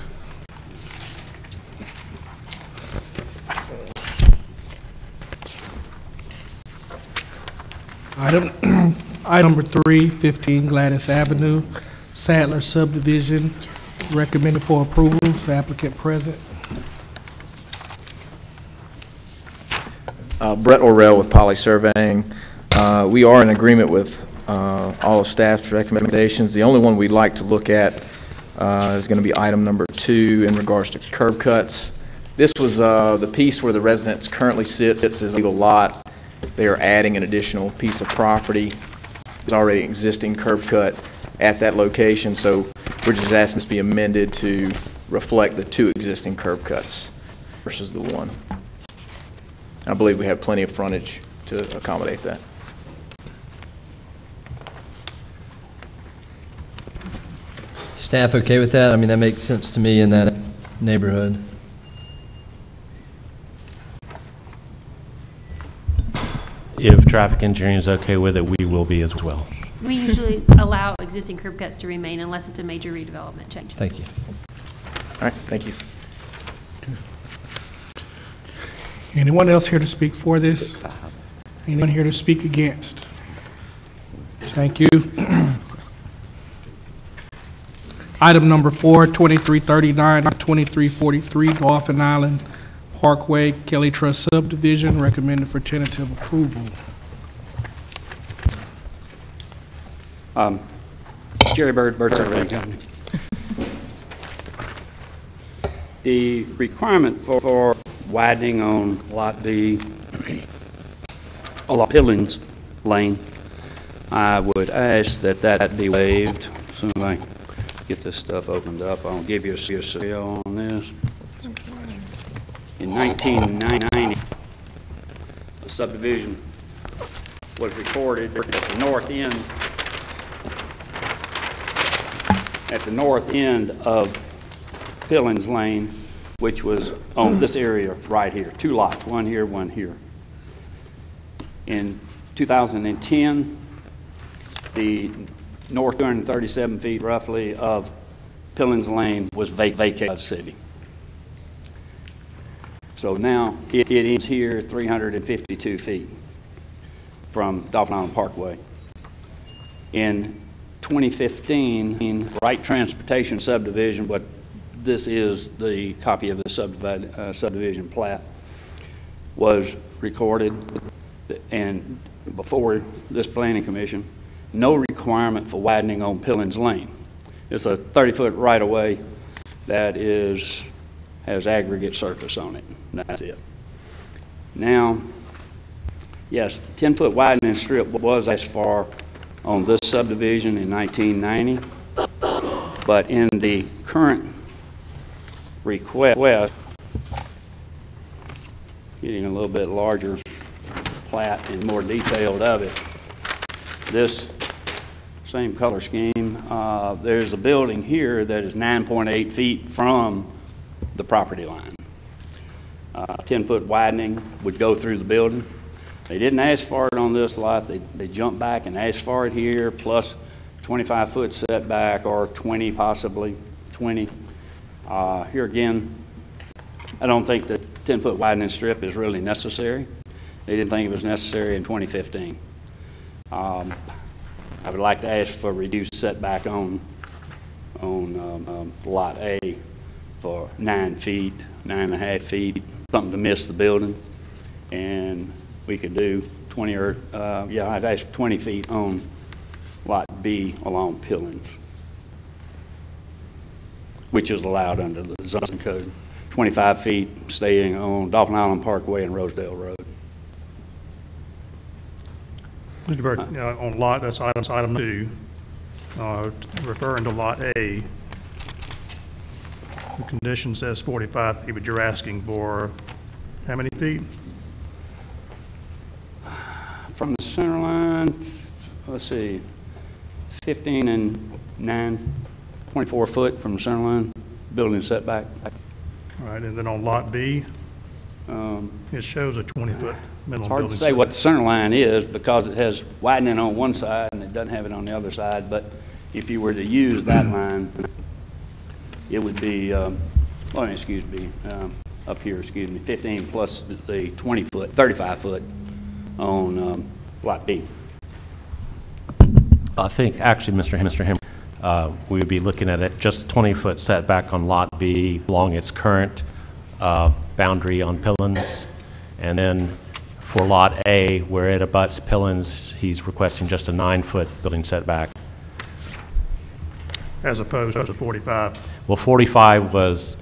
S1: Item number 3, 15 Gladys Avenue, Sadler subdivision, recommended for approval. Is the applicant present?
S15: Brett Orrell with Poly Surveying. We are in agreement with all of staff's recommendations. The only one we'd like to look at is going to be item number 2 in regards to curb cuts. This was the piece where the residence currently sits as a legal lot. They are adding an additional piece of property. There's already an existing curb cut at that location, so we're just asking this be amended to reflect the 2 existing curb cuts versus the 1. I believe we have plenty of frontage to accommodate that.
S11: Staff okay with that? I mean, that makes sense to me in that neighborhood.
S3: If traffic engineering is okay with it, we will be as well.
S13: We usually allow existing curb cuts to remain unless it's a major redevelopment change.
S15: Thank you. All right, thank you.
S1: Anyone else here to speak for this? Anyone here to speak against? Thank you. Item number 4, 2339 and 2343 Dolphin Island Parkway, Kelly Trust subdivision, recommended for tentative approval.
S12: Jerry Bird, Bird Surveying Company. The requirement for widening on Lot B, Lot Pillins Lane, I would ask that be waived. As soon as I get this stuff opened up, I'll give you a scale on this. In 1990, a subdivision was recorded at the north end of Pillins Lane, which was on this area right here. 2 lots, one here, one here. In 2010, the north 237 feet roughly of Pillins Lane was vacated by the city. So now it ends here 352 feet from Dolphin Island Parkway. In 2015, Wright Transportation subdivision, but this is the copy of the subdivision plat, was recorded, and before this planning commission, no requirement for widening on Pillins Lane. It's a 30-foot right-of-way that has aggregate surface on it. That's it. Now, yes, 10-foot widening strip was asked for on this subdivision in 1990, but in the current request, getting a little bit larger plat and more detailed of it, this same color scheme, there's a building here that is 9.8 feet from the property line. 10-foot widening would go through the building. They didn't ask for it on this lot. They jumped back and asked for it here, plus 25-foot setback, or 20 possibly, 20. Here again, I don't think the 10-foot widening strip is really necessary. They didn't think it was necessary in 2015. I would like to ask for reduced setback on Lot A for 9 feet, 9.5 feet, something to miss the building. And we could do 20 or, yeah, I've asked 20 feet on Lot B along Pillins, which is allowed under the zoning code. 25 feet staying on Dolphin Island Parkway and Rosedale Road.
S6: Mr. Bird, on lot, that's item 2, referring to Lot A, the condition says 45 feet, but you're asking for how many feet?
S12: From the center line, let's see, 15 and 9, 24 foot from the center line, building setback.
S6: All right, and then on Lot B, it shows a 20-foot minimum building setback.
S12: It's hard to say what the center line is because it has widening on one side and it doesn't have it on the other side, but if you were to use that line, it would be, up here, 15 plus the 20-foot, 35-foot on Lot B.
S3: I think, actually, Mr. Henry, we would be looking at it just 20-foot setback on Lot B along its current boundary on Pillins. And then for Lot A, where it abuts Pillins, he's requesting just a 9-foot building setback.
S6: As opposed to 45.
S3: Well, 45 was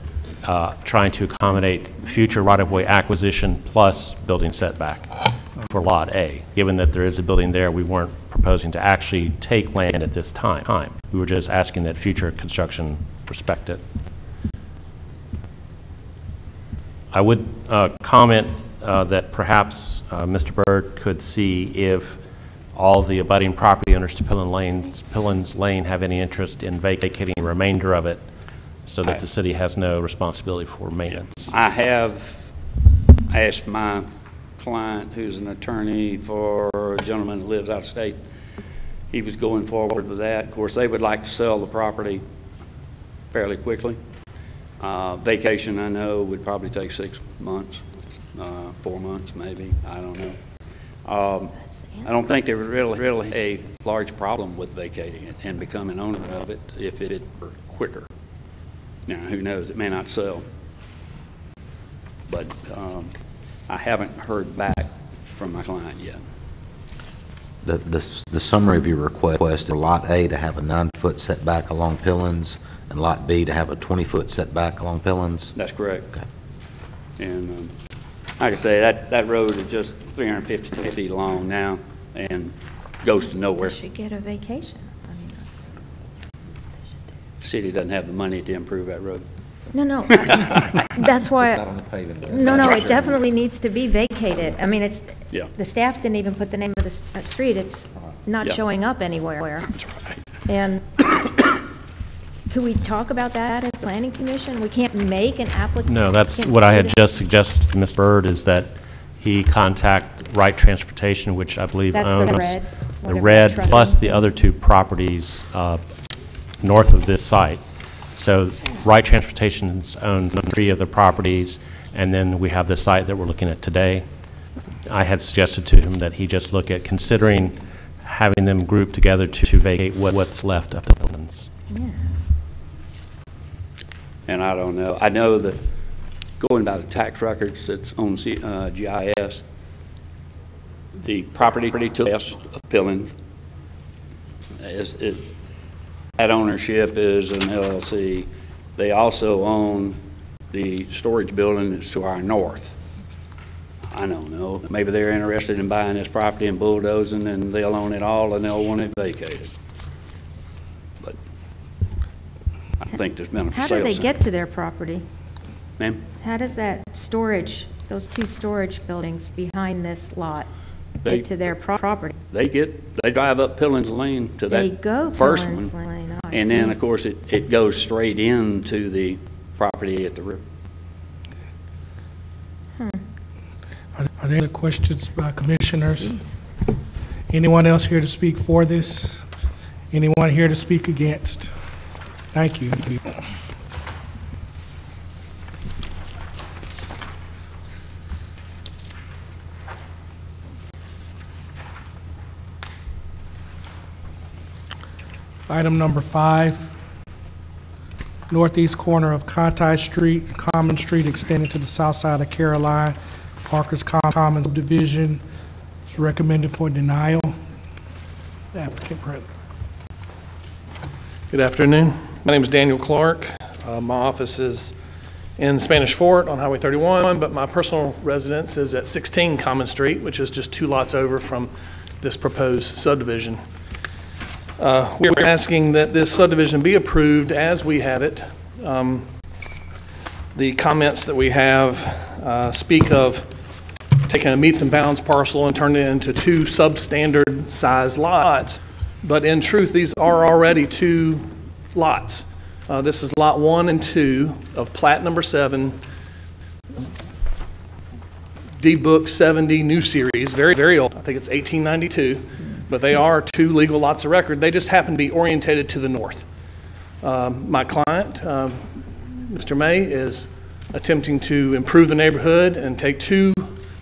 S3: trying to accommodate future right-of-way acquisition plus building setback for Lot A. Given that there is a building there, we weren't proposing to actually take land at this time. We were just asking that future construction respect it. I would comment that perhaps Mr. Byrd could see if all the abutting property owners to Pillins Lane have any interest in vacating the remainder of it so that the city has no responsibility for maintenance.
S12: I have asked my client, who's an attorney for a gentleman that lives out of state, he was going forward with that. Of course, they would like to sell the property fairly quickly. Vacation, I know, would probably take 6 months, 4 months maybe, I don't know. I don't think there was really a large problem with vacating it and becoming owner of it if it were quicker. Now, who knows, it may not sell. But I haven't heard back from my client yet.
S7: The summary of your request, Lot A to have a 9-foot setback along Pillins, and Lot B to have a 20-foot setback along Pillins?
S12: That's correct.
S7: Okay.
S12: And like I say, that road is just 350 feet long now and goes to nowhere.
S5: They should get a vacation.
S12: The city doesn't have the money to improve that road.
S5: No. That's why.
S7: It's not on the pavement.
S5: No, it definitely needs to be vacated. I mean,
S12: Yeah.
S5: the staff didn't even put the name of the street. It's not
S12: Yeah.
S5: showing up anywhere.
S12: That's right.
S5: And could we talk about that as planning commission? We can't make an application.
S3: No, that's what I had just suggested to Ms. Byrd, is that he contact Wright Transportation, which I believe
S5: That's
S3: owns
S5: the red,
S3: the
S5: whatever
S3: red
S5: truck
S3: plus
S5: is.
S3: the other 2 properties north of this site. So Wright Transportation owns 3 of the properties, and then we have the site that we're looking at today. I had suggested to him that he just look at considering having them grouped together to vacate what's left of Pillins.
S5: Yeah.
S12: And I don't know. I know that going by the tax records that's on GIS, the property to the west of Pillins that ownership is an LLC. They also own the storage building that's to our north. I don't know. Maybe they're interested in buying this property and bulldozing, and they'll own it all, and they'll want it vacated. But I think there's been a
S5: How
S12: sale
S5: do they
S12: sign.
S5: get to their property?
S12: Ma'am?
S5: How does that storage, those 2 storage buildings behind this lot get to their property?
S12: They drive up Pillins Lane to
S5: They
S12: that
S5: go
S12: first
S5: Pillins
S12: one.
S5: Lane. Oh, I
S12: And then,
S5: see.
S12: of course, it goes straight into the property at the river.
S1: Are there other questions by commissioners?
S5: Jeez.
S1: Anyone else here to speak for this? Anyone here to speak against? Thank you. Item number 5, northeast corner of Conti Street, Common Street extending to the south side of Caroline, Parker's Commons Division. It's recommended for denial. The applicant present.
S16: Good afternoon. My name is Daniel Clark. My office is in Spanish Fort on Highway 31, but my personal residence is at 16 Common Street, which is just 2 lots over from this proposed subdivision. We are asking that this subdivision be approved as we have it. The comments that we have speak of taking a meets and bounds parcel and turning it into 2 substandard size lots. But in truth, these are already 2 lots. This is lot 1 and 2 of plat number 7, deed book 70 new series, very, very old. I think it's 1892, but they are 2 legal lots of record. They just happen to be orientated to the north. My client, Mr. May, is attempting to improve the neighborhood and take 2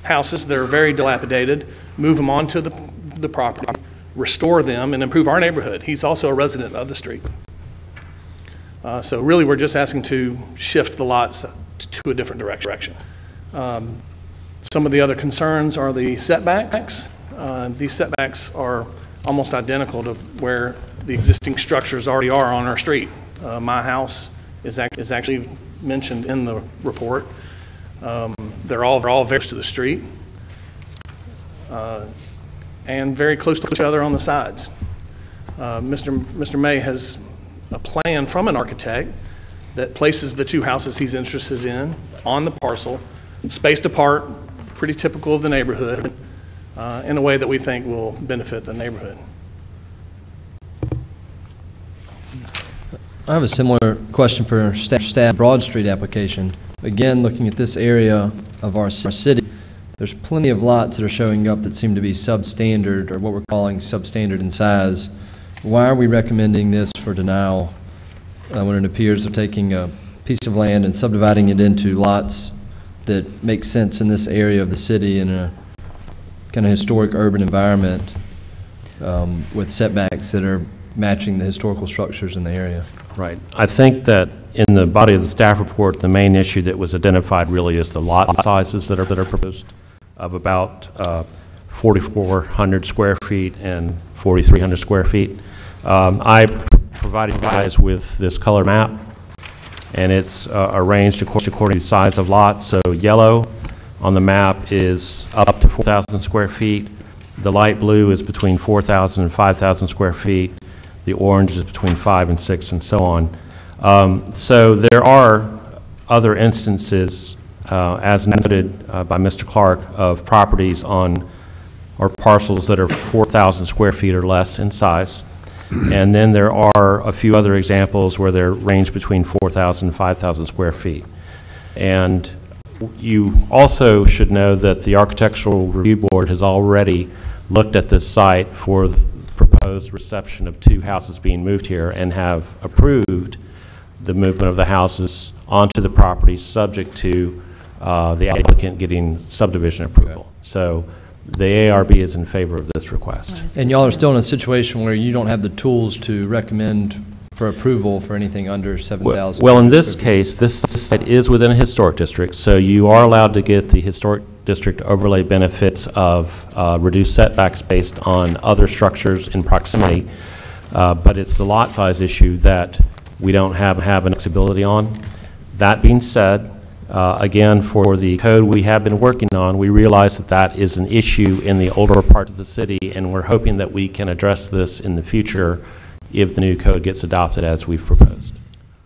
S16: houses that are very dilapidated, move them onto the property, restore them and improve our neighborhood. He's also a resident of the street. So really, we're just asking to shift the lots to a different direction. Some of the other concerns are the setbacks. These setbacks are almost identical to where the existing structures already are on our street. My house is actually mentioned in the report. They're all very close to the street and very close to each other on the sides. Mr. May has a plan from an architect that places the two houses he's interested in on the parcel, spaced apart, pretty typical of the neighborhood, in a way that we think will benefit the neighborhood.
S11: I have a similar question for staff. Broad Street application. Again, looking at this area of our city, there's plenty of lots that are showing up that seem to be substandard, or what we're calling substandard in size. Why are we recommending this for denial when it appears they're taking a piece of land and subdividing it into lots that make sense in this area of the city in a kind of historic urban environment with setbacks that are matching the historical structures in the area?
S3: Right. I think that in the body of the staff report, the main issue that was identified really is the lot sizes that are proposed, of about 4,400 square feet and 4,300 square feet. I provided you guys with this color map, and it's arranged according to size of lots. So yellow on the map is up to 4,000 square feet. The light blue is between 4,000 and 5,000 square feet. The orange is between 5 and 6, and so on. So there are other instances, as noted by Mr. Clark, of properties on or parcels that are 4,000 square feet or less in size. And then there are a few other examples where they're ranged between 4,000 and 5,000 square feet. And you also should know that the Architectural Review Board has already looked at this site for the proposed reception of two houses being moved here and have approved the movement of the houses onto the property subject to the applicant getting subdivision approval. So the ARB is in favor of this request.
S11: And y'all are still in a situation where you don't have the tools to recommend for approval for anything under 7,000?
S3: Well, in this case, this site is within a historic district, so you are allowed to get the historic district overlay benefits of reduced setbacks based on other structures in proximity, but it's the lot size issue that we don't have an flexibility on. That being said, again, for the code we have been working on, we realize that that is an issue in the older parts of the city, and we're hoping that we can address this in the future if the new code gets adopted as we've proposed.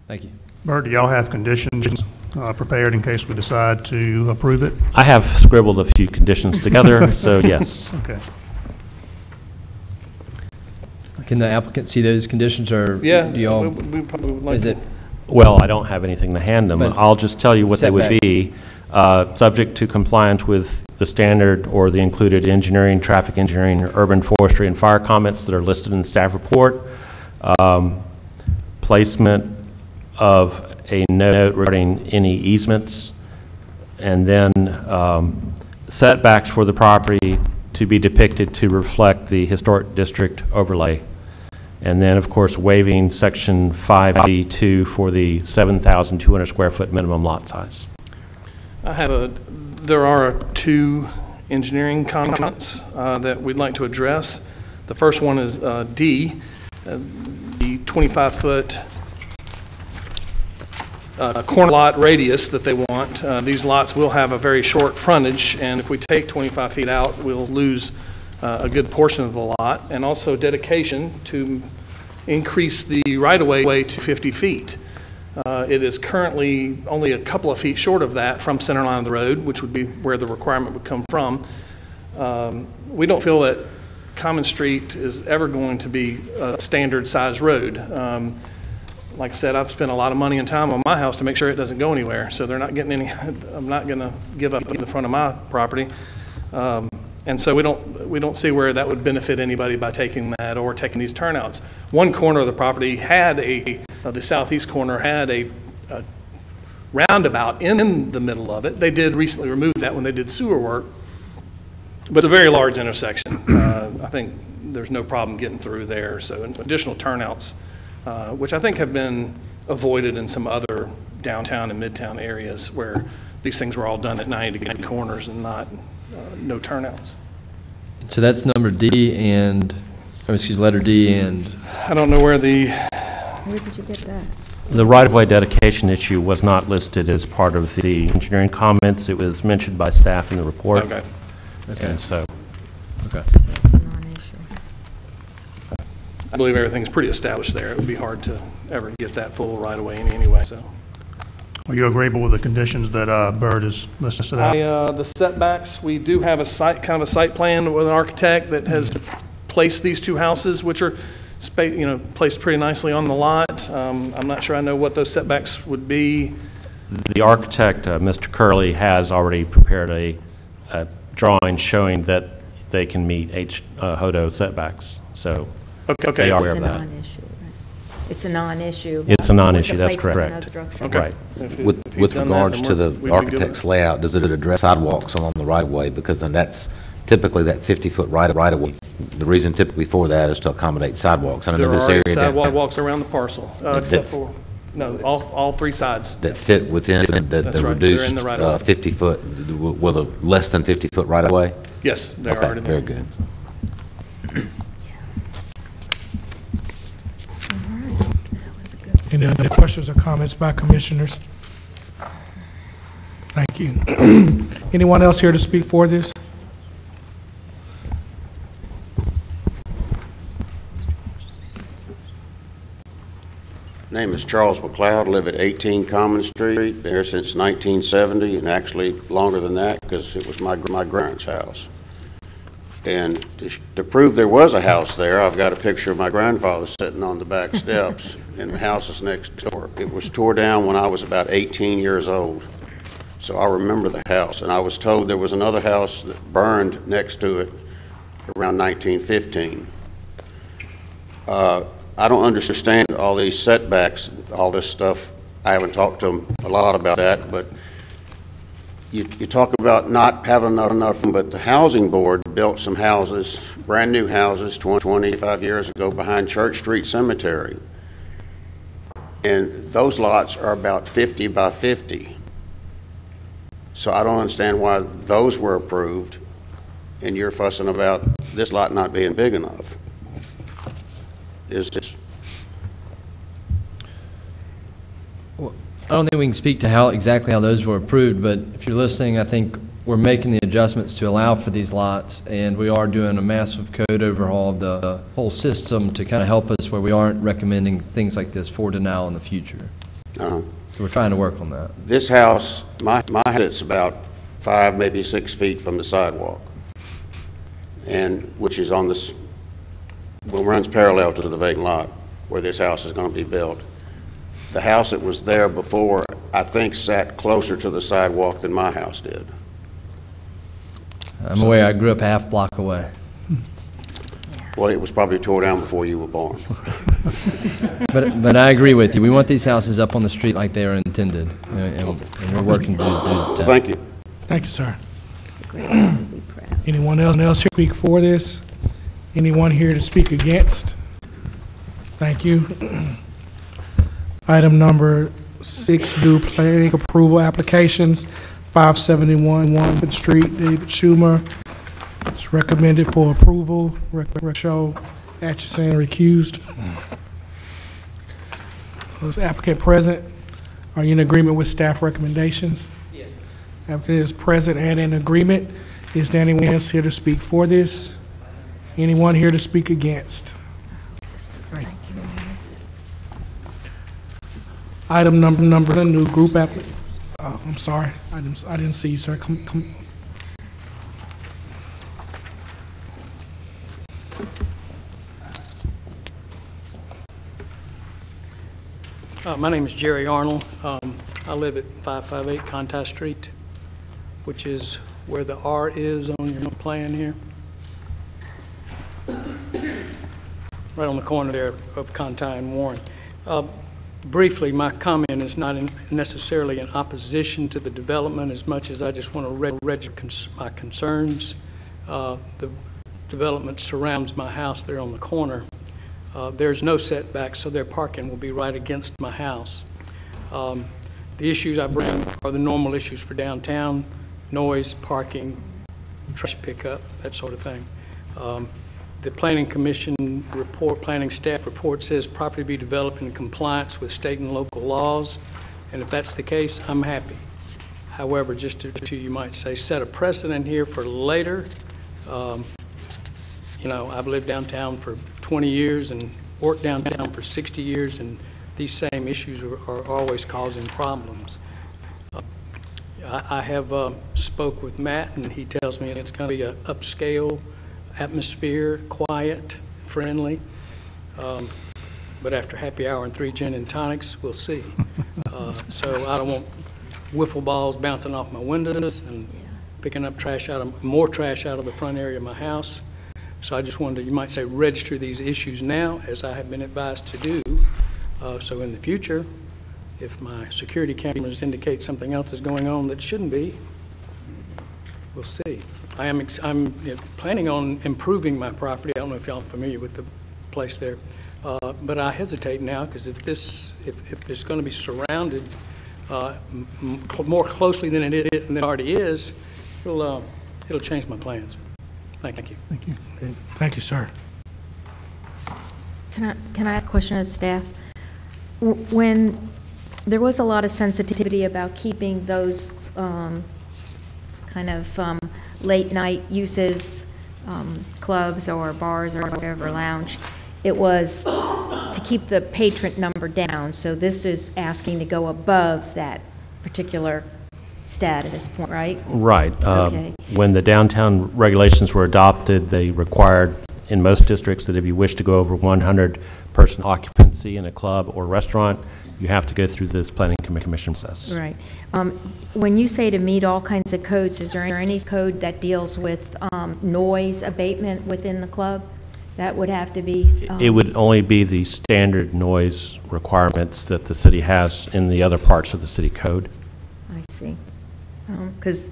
S11: Thank you.
S6: Bert, do y'all have conditions prepared in case we decide to approve it?
S3: I have scribbled a few conditions together, so yes.
S6: Okay.
S11: Can the applicant see those conditions, or
S16: yeah,
S11: do y'all?
S16: we probably would like
S11: is
S16: to.
S11: it?
S3: Well, I don't have anything to hand them.
S11: But
S3: I'll just tell you what they would
S11: setback.
S3: be. Subject to compliance with the standard or the included engineering, traffic engineering, urban forestry, and fire comments that are listed in the staff report. Placement of a note regarding any easements, and then setbacks for the property to be depicted to reflect the historic district overlay. And then, of course, waiving section 5B2 for the 7,200 square foot minimum lot size.
S16: There are two engineering comments that we'd like to address. The first one is D, the 25-foot corner lot radius that they want. These lots will have a very short frontage, and if we take 25 feet out, we'll lose a good portion of the lot. And also dedication to increase the right-of-way to 50 feet. It is currently only a couple of feet short of that from center line of the road, which would be where the requirement would come from. We don't feel that Common Street is ever going to be a standard size road. Like I said, I've spent a lot of money and time on my house to make sure it doesn't go anywhere, so they're not getting any, I'm not going to give up the front of my property. And so we don't see where that would benefit anybody by taking that or taking these turnouts. One corner of the property had the southeast corner had a roundabout in the middle of it. They did recently remove that when they did sewer work, but it's a very large intersection. I think there's no problem getting through there. So additional turnouts, which I think have been avoided in some other downtown and midtown areas where these things were all done at 90-degree corners and not no turnouts.
S11: So that's number D and, letter D and.
S16: I don't know where the.
S5: Where did you get that?
S3: The right-of-way dedication issue was not listed as part of the engineering comments. It was mentioned by staff in the report.
S16: Okay.
S3: And so.
S11: Okay.
S5: So that's a non-issue.
S16: I believe everything's pretty established there. It would be hard to ever get that full right-of-way anyway, so.
S6: Are you agreeable with the conditions that Byrd has listed out?
S16: The setbacks, we do have a site, kind of a site plan with an architect that has placed these two houses, which are placed pretty nicely on the lot. I'm not sure I know what those setbacks would be.
S3: The architect, Mr. Curley, has already prepared a drawing showing that they can meet HODO setbacks. So they are aware of that.
S5: It's a non-issue.
S3: It's a non-issue, that's correct.
S16: Okay.
S3: Right.
S7: With regards to the architect's layout, does it address sidewalks along the right-of-way? Because then that's typically that 50-foot right-of-way. The reason typically for that is to accommodate sidewalks. I know this area.
S16: There are sidewalks around the parcel, except for, no, all three sides.
S7: That fit within the reduced 50-foot, with a less than 50-foot right-of-way?
S16: Yes, they're already there.
S7: Very good.
S1: Any other questions or comments by commissioners? Thank you. Anyone else here to speak for this?
S17: Name is Charles McLeod, live at 18 Common Street, there since 1970, and actually longer than that because it was my grandparents' house. And to prove there was a house there, I've got a picture of my grandfather sitting on the back steps, and the house is next door. It was tore down when I was about 18 years old, so I remember the house. And I was told there was another house that burned next to it around 1915. I don't understand all these setbacks, all this stuff. I haven't talked to them a lot about that, but you talk about not having enough, but the housing board built some houses, brand new houses, 25 years ago behind Church Street Cemetery. And those lots are about 50 by 50. So I don't understand why those were approved and you're fussing about this lot not being big enough. Is this?
S11: Well, I don't think we can speak to exactly how those were approved, but if you're listening, I think we're making the adjustments to allow for these lots, and we are doing a massive code overhaul of the whole system to kind of help us where we aren't recommending things like this for denial in the future. So we're trying to work on that.
S17: This house, my house is about 5, maybe 6 feet from the sidewalk, and which is on this. Well, runs parallel to the vacant lot where this house is going to be built. The house that was there before, I think, sat closer to the sidewalk than my house did.
S11: I'm aware. I grew up a half block away.
S17: Well, it was probably tore down before you were born.
S11: But I agree with you. We want these houses up on the street like they are intended, and we're working to do that.
S17: Thank you.
S1: Thank you, sir. Anyone else here speak for this? Anyone here to speak against? Thank you. Item number 6, due planning approval applications, 571 Woodford Street, David Schumer. It's recommended for approval. Show Atchison recused. Is the applicant present? Are you in agreement with staff recommendations? Yes. Applicant is present and in agreement. Is there anyone else here to speak for this? Anyone here to speak against? Right. Item number, new group app. I'm sorry, I didn't see you, sir. Come.
S18: My name is Jerry Arnold. I live at 558 Conti Street, which is where the R is on your plan here. Right on the corner there of Conti and Warren. Briefly, my comment is not necessarily in opposition to the development as much as I just want to register my concerns. The development surrounds my house there on the corner. There's no setback, so their parking will be right against my house. The issues I bring are the normal issues for downtown: noise, parking, trash pickup, that sort of thing. The Planning Commission report, planning staff report says property be developed in compliance with state and local laws, and if that's the case, I'm happy. However, just to you might say, set a precedent here for later. You know, I've lived downtown for 20 years and worked downtown for 60 years, and these same issues are always causing problems. I have spoke with Matt, and he tells me it's going to be an upscale atmosphere, quiet, friendly. But after happy hour and 3 gin and tonics, we'll see. So I don't want wiffle balls bouncing off my windows and picking up more trash out of the front area of my house. So I just wanted to, you might say, register these issues now, as I have been advised to do. So in the future, if my security cameras indicate something else is going on that shouldn't be, we'll see. I'm planning on improving my property. I don't know if y'all are familiar with the place there, but I hesitate now because if it's going to be surrounded more closely than it already is, it'll change my plans. Thank you.
S1: Thank you. Thank you, sir.
S5: Can I ask a question of staff? When there was a lot of sensitivity about keeping those kind of late night uses, clubs or bars or whatever, lounge, it was to keep the patron number down. So this is asking to go above that particular stat at this point, right?
S3: Right.
S5: Okay.
S3: When the downtown regulations were adopted, they required in most districts that if you wish to go over 100-person occupancy in a club or restaurant, you have to go through this planning commission process.
S5: Right. When you say to meet all kinds of codes, is there any code that deals with noise abatement within the club? That would have to be...
S3: It would only be the standard noise requirements that the city has in the other parts of the city code.
S5: I see. Because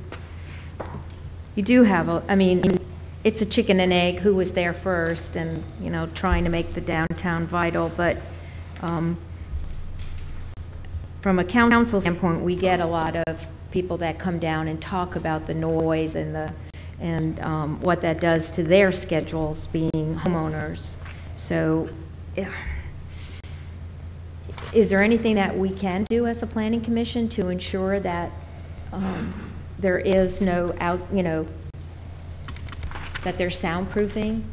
S5: you do have I mean, it's a chicken and egg, who was there first, and, you know, trying to make the downtown vital, but from a council standpoint, we get a lot of people that come down and talk about the noise and what that does to their schedules, being homeowners. So is there anything that we can do as a planning commission to ensure that there is no that there's soundproofing?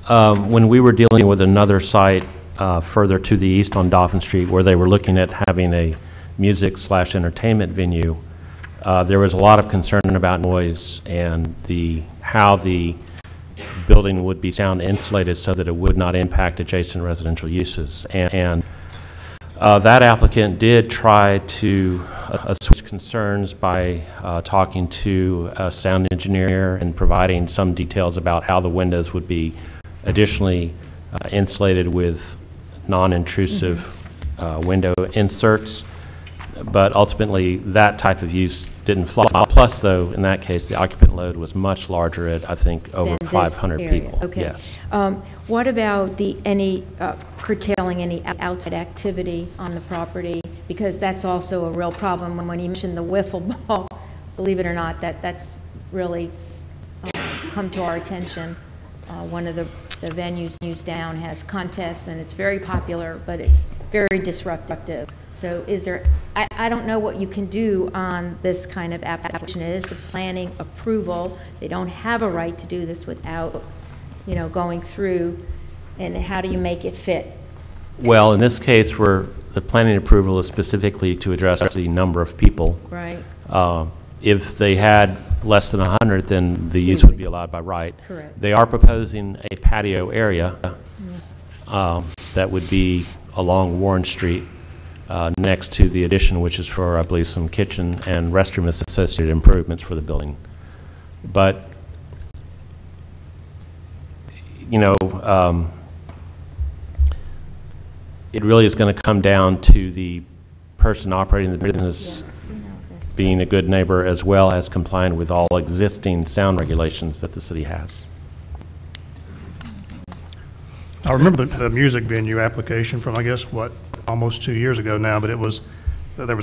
S3: When we were dealing with another site further to the east on Dauphin Street, where they were looking at having a music/entertainment venue, there was a lot of concern about noise and how the building would be sound insulated so that it would not impact adjacent residential uses. And that applicant did try to assuage concerns by talking to a sound engineer and providing some details about how the windows would be additionally insulated with non-intrusive window inserts. But ultimately, that type of use didn't fly. Plus, though, in that case, the occupant load was much larger at, I think, over 500 people.
S5: Okay.
S3: Yes.
S5: What about curtailing any outside activity on the property? Because that's also a real problem. When you mentioned the wiffle ball, believe it or not, that's really come to our attention. One of the venues down has contests, and it's very popular, but it's very disruptive. So is there, I don't know what you can do on this kind of application. It is a planning approval. They don't have a right to do this without, going through, and how do you make it fit?
S3: Well, in this case, where the planning approval is specifically to address the number of people.
S5: Right.
S3: If they had less than 100, then the use would be allowed by right.
S5: Correct.
S3: They are proposing a patio area that would be along Warren Street next to the addition, which is for, I believe, some kitchen and restroom associated improvements for the building. But, it really is going to come down to the person operating the business being a good neighbor, as well as complying with all existing sound regulations that the city has.
S6: I remember the music venue application from, I guess, what, almost 2 years ago now, but there was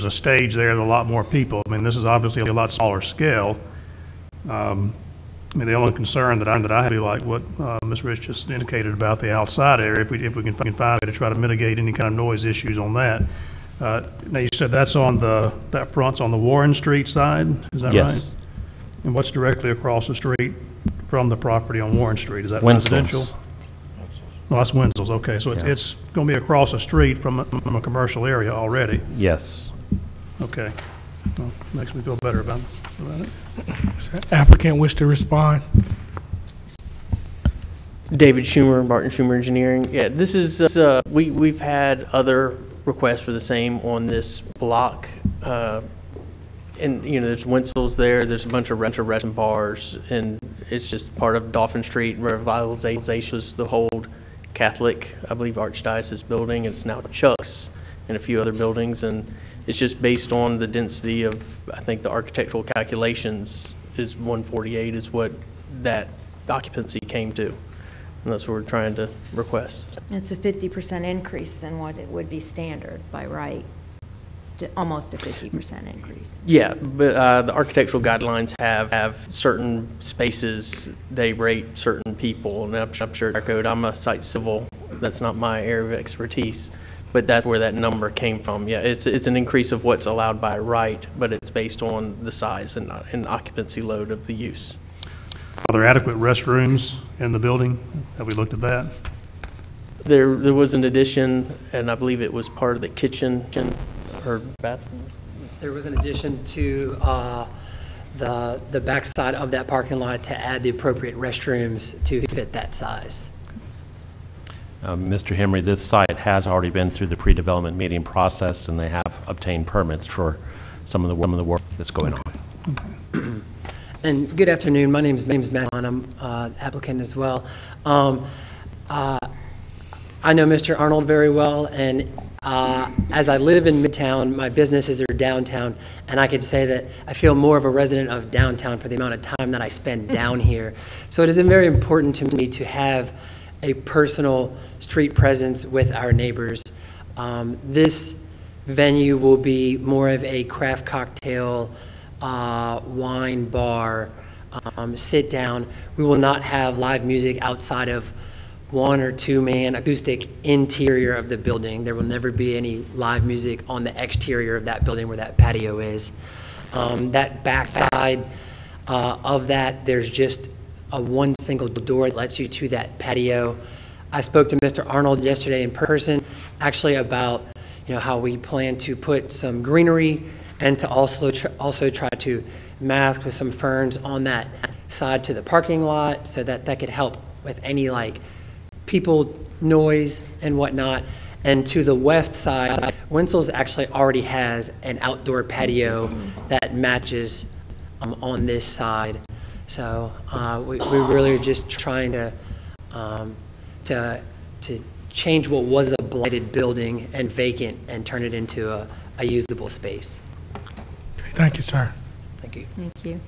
S6: a stage there with a lot more people. I mean, this is obviously a lot smaller scale. I mean, the only concern that I have would be like what Ms. Rich just indicated about the outside area, if we can find a way to try to mitigate any kind of noise issues on that. Now, you said that front's on the Warren Street side, is that right?
S3: Yes.
S6: And what's directly across the street from the property on Warren Street? Is that
S3: Wenzel's.
S6: residential? Well, that's Wenzel's, okay. So it's going to be across the street from a commercial area already?
S3: Yes.
S6: Okay. Well, makes me feel better about it.
S1: Applicant wish to respond?
S19: David Schumer, Barton Schumer Engineering. Yeah, this is, we've had other requests for the same on this block. And, you know, there's Wenzel's there, there's a bunch of restaurants and bars, and it's just part of Dauphin Street revitalization, was the whole Catholic, I believe, Archdiocese building. It's now Chuck's and a few other buildings, and it's just based on the density of, I think the architectural calculations is 148 is what that occupancy came to. And that's what we're trying to request.
S5: It's a 50% increase than what it would be standard by right. Almost a 50% increase.
S19: Yeah, but the architectural guidelines have certain spaces, they rate certain people, and I'm sure code, I'm a site civil, that's not my area of expertise, but that's where that number came from. Yeah, it's an increase of what's allowed by right, but it's based on the size and occupancy load of the use.
S6: Are there adequate restrooms in the building? Have we looked at that?
S19: There was an addition, and I believe it was part of the kitchen or bathroom.
S20: There was an addition to the backside of that parking lot to add the appropriate restrooms to fit that size.
S3: Mr. Henry, this site has already been through the pre-development meeting process, and they have obtained permits for some of the work that's going on.
S20: And good afternoon. My name is Matt. I'm applicant as well. I know Mr. Arnold very well, and as I live in Midtown, my businesses are downtown, and I could say that I feel more of a resident of downtown for the amount of time that I spend down here. So it is very important to me to have a personal street presence with our neighbors. This venue will be more of a craft cocktail, wine bar, sit down. We will not have live music outside of 1 or 2 man acoustic interior of the building. There will never be any live music on the exterior of that building where that patio is. That backside of that, there's just one single door that lets you to that patio. I spoke to Mr. Arnold yesterday in person, actually about how we plan to put some greenery and to also try to mask with some ferns on that side to the parking lot, so that could help with any people noise and whatnot. And to the west side, Wenzel's actually already has an outdoor patio that matches on this side. So we really are just trying to change what was a blighted building and vacant and turn it into a usable space.
S1: Okay, thank you, sir.
S20: Thank you.
S5: Thank you.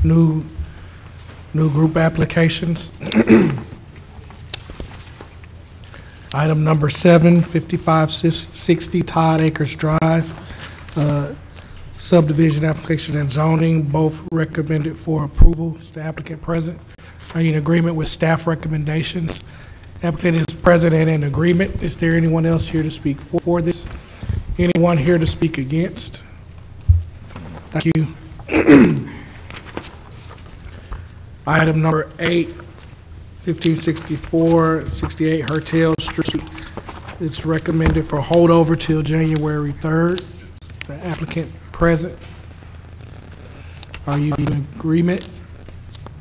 S1: New group applications. Item number 7, 5560 Todd Acres Drive, subdivision application and zoning, both recommended for approval. Is the applicant present? Are you in agreement with staff recommendations? Applicant is present and in agreement. Is there anyone else here to speak for this? Anyone here to speak against? Thank you. Item number 8, 1564, 68 Hertel Street. It's recommended for holdover till January 3rd. The applicant present. Are you in agreement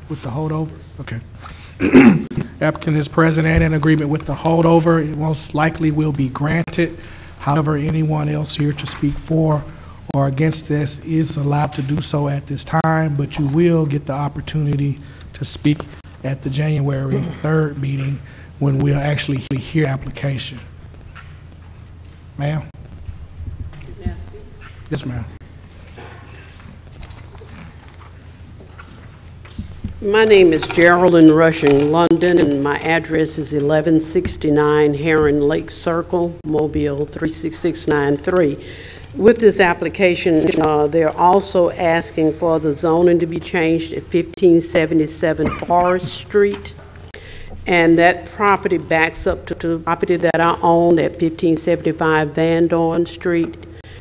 S1: with the holdover? Okay. Applicant is present and in agreement with the holdover. It most likely will be granted. However, anyone else here to speak for or against this is allowed to do so at this time, but you will get the opportunity to speak at the January 3rd meeting when we'll actually hear application. Ma'am? Yes, ma'am.
S21: My name is Geraldine Rushing London, and my address is 1169 Heron Lake Circle, Mobile 36693. With this application, they're also asking for the zoning to be changed at 1577 Forest Street. And that property backs up to the property that I own at 1575 Van Dorn Street.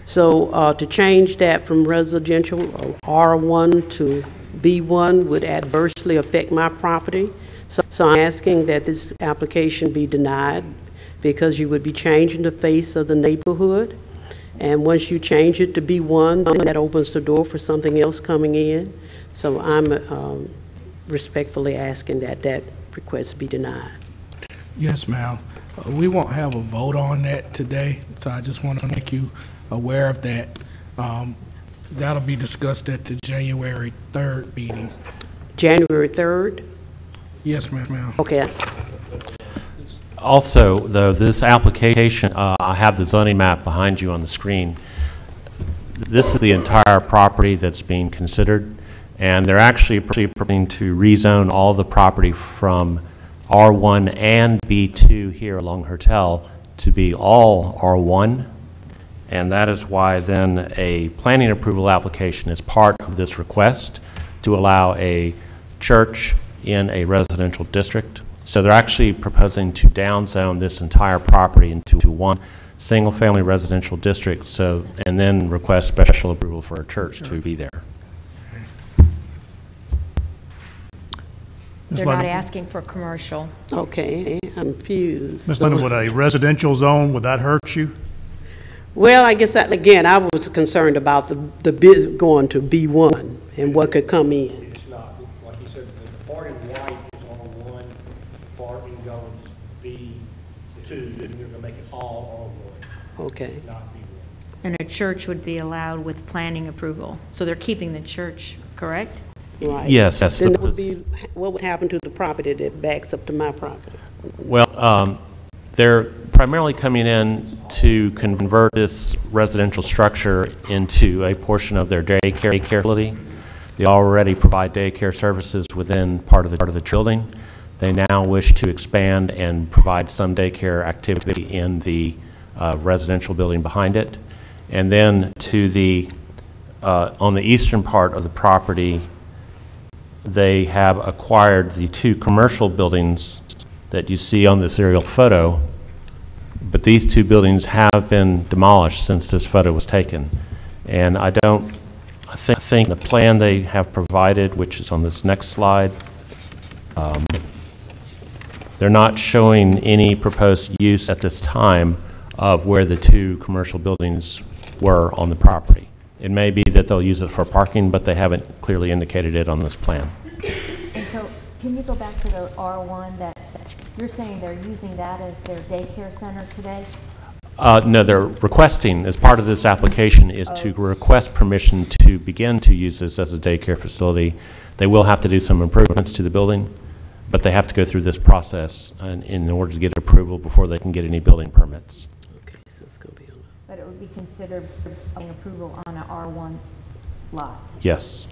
S21: So to change that from residential R1 to B1 would adversely affect my property. So I'm asking that this application be denied because you would be changing the face of the neighborhood. And once you change it to B1, that opens the door for something else coming in. So I'm respectfully asking that that request be denied.
S1: Yes, ma'am. We won't have a vote on that today, so I just want to make you aware of that. That'll be discussed at the January 3rd meeting.
S21: January 3rd?
S1: Yes, ma'am.
S21: Okay.
S3: Also, though, this application, I have the zoning map behind you on the screen. This is the entire property that's being considered, and they're actually planning to rezone all the property from R1 and B2 here along Hertel to be all R1. And that is why then a planning approval application is part of this request to allow a church in a residential district. So they're actually proposing to downzone this entire property into one single-family residential district, so, and then request special approval for a church to be there.
S5: They're not asking for commercial.
S21: Okay, I'm confused.
S6: Ms. Linda, would a residential zone, would that hurt you?
S21: Well, I guess, again, I was concerned about the bid going to B1 and what could come in.
S22: It's not, like you said, the part in white is R1, part in gold is B2, and you're going to make it all R1.
S21: Okay.
S22: Not B1.
S5: And a church would be allowed with planning approval. So they're keeping the church, correct?
S21: Right.
S3: Yes.
S21: Then it would be, what would happen to the property that backs up to my property?
S3: Well, they're primarily coming in to convert this residential structure into a portion of their daycare facility. They already provide daycare services within part of the building. They now wish to expand and provide some daycare activity in the residential building behind it. And then to the, on the eastern part of the property, they have acquired the two commercial buildings that you see on this aerial photo, but these two buildings have been demolished since this photo was taken. And I think the plan they have provided, which is on this next slide, they're not showing any proposed use at this time of where the two commercial buildings were on the property. It may be that they'll use it for parking, but they haven't clearly indicated it on this plan.
S5: And so, can you go back to the R1 that you're saying they're using that as their daycare center today?
S3: No, they're requesting, as part of this application, is to request permission to begin to use this as a daycare facility. They will have to do some improvements to the building, but they have to go through this process in order to get approval before they can get any building permits.
S21: Okay, so it's going to be on.
S5: But it would be considered an approval on an R1 lot?
S3: Yes.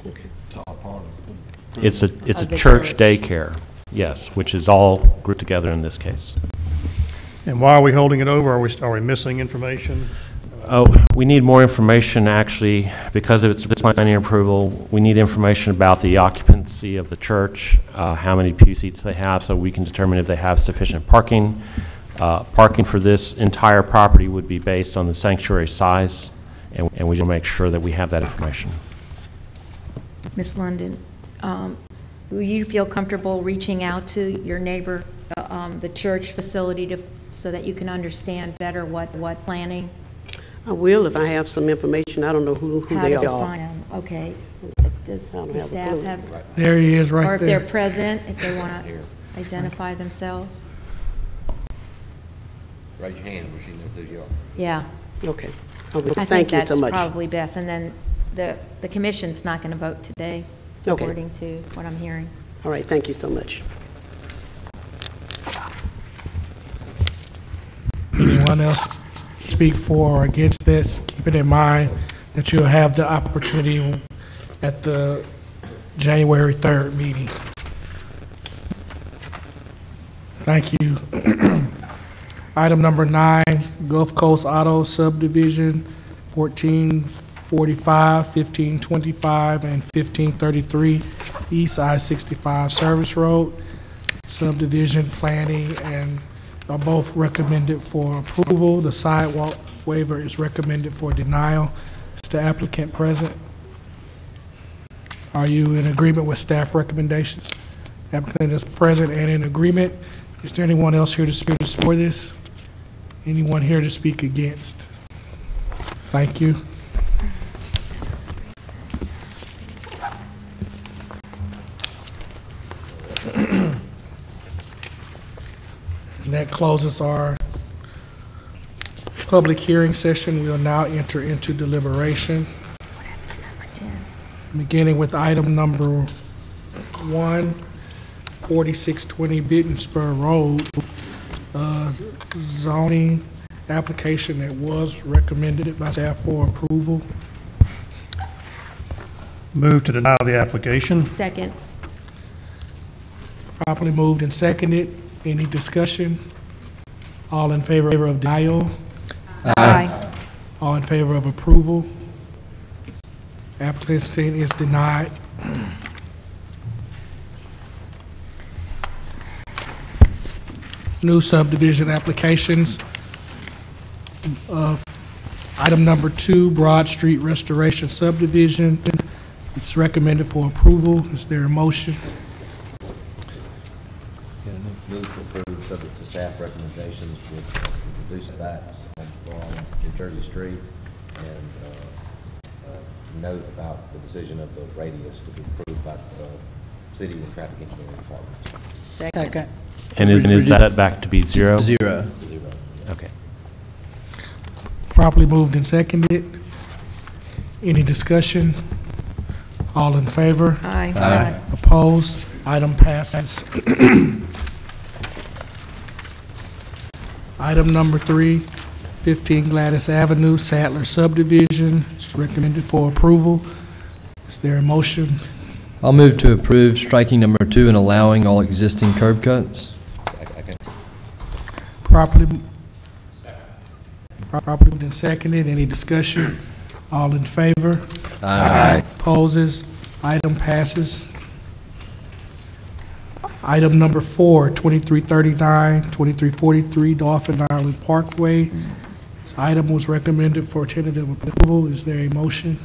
S21: Okay.
S14: It's all part of
S3: It's a church daycare, yes, which is all grouped together in this case.
S6: And why are we holding it over? Are we missing information?
S3: Oh, we need more information, actually, because of its planning approval. We need information about the occupancy of the church, how many pew seats they have, so we can determine if they have sufficient parking. Parking for this entire property would be based on the sanctuary size, and we will make sure that we have that information.
S5: Ms. London, will you feel comfortable reaching out to your neighbor, the church facility, so that you can understand better what planning?
S21: I will if I have some information. I don't know who they are.
S5: Find them. Okay. Does the staff have?
S1: There he is, right there.
S5: Or if they're present, if they want to identify themselves?
S7: Raise your hand, she knows who you are.
S5: Yeah.
S21: Okay.
S5: I
S21: Thank
S5: think
S21: you
S5: that's
S21: so much.
S5: probably best. And then the commission's not going to vote today,
S21: Okay.
S5: according to what I'm hearing.
S21: All right, thank you so much.
S1: Anyone else speak for or against this? Keep it in mind that you'll have the opportunity at the January 3rd meeting. Thank you. Item number 9, Gulf Coast Auto Subdivision, 1445, 1525, and 1533 East I-65 Service Road. Subdivision planning and are both recommended for approval. The sidewalk waiver is recommended for denial. Is the applicant present? Are you in agreement with staff recommendations? Applicant is present and in agreement. Is there anyone else here to speak for this? Anyone here to speak against? Thank you. And that closes our public hearing session. We'll now enter into deliberation. Beginning with item number 1, 4620 Bitten Spur Road, zoning application that was recommended by staff for approval.
S6: Move to deny the application.
S5: Second.
S1: Properly moved and seconded. Any discussion? All in favor of denial?
S5: Aye.
S1: All in favor of approval? Application is denied. New subdivision applications. Item number 2, Broad Street Restoration Subdivision. It's recommended for approval. Is there a motion?
S7: Move to approve subject to staff recommendations with reduced backs on New Jersey Street and note about the decision of the radius to be approved by the city and traffic engineering departments.
S20: Second.
S3: And is that back to be 0?
S11: 0.
S7: 0.
S3: Okay.
S1: Properly moved and seconded. Any discussion? All in favor?
S5: Aye.
S11: Aye.
S1: Opposed? Item passes. Item number 3, 15 Gladys Avenue, Sadler Subdivision. It's recommended for approval. Is there a motion?
S11: I'll move to approve striking number 2 and allowing all existing curb cuts.
S1: Properly moved and seconded. Any discussion? All in favor?
S11: Aye.
S1: Opposes? Item passes. Item number 4, 2339, 2343 Dolphin Island Parkway. This item was recommended for tentative approval. Is there a motion?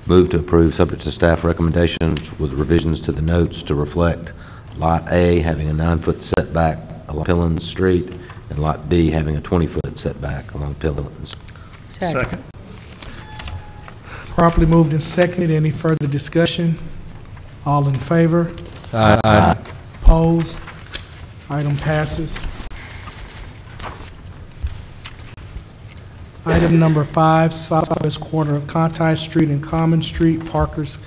S7: Move to approve subject to staff recommendations with revisions to the notes to reflect Lot A having a 9-foot setback along Pillins Street and Lot B having a 20-foot setback along Pillins.
S6: Second.
S1: Properly moved and seconded. Any further discussion? All in favor?
S11: Aye.
S1: Opposed? Item passes. Item number 5, southwest corner of Conti Street and Common Street, Parker's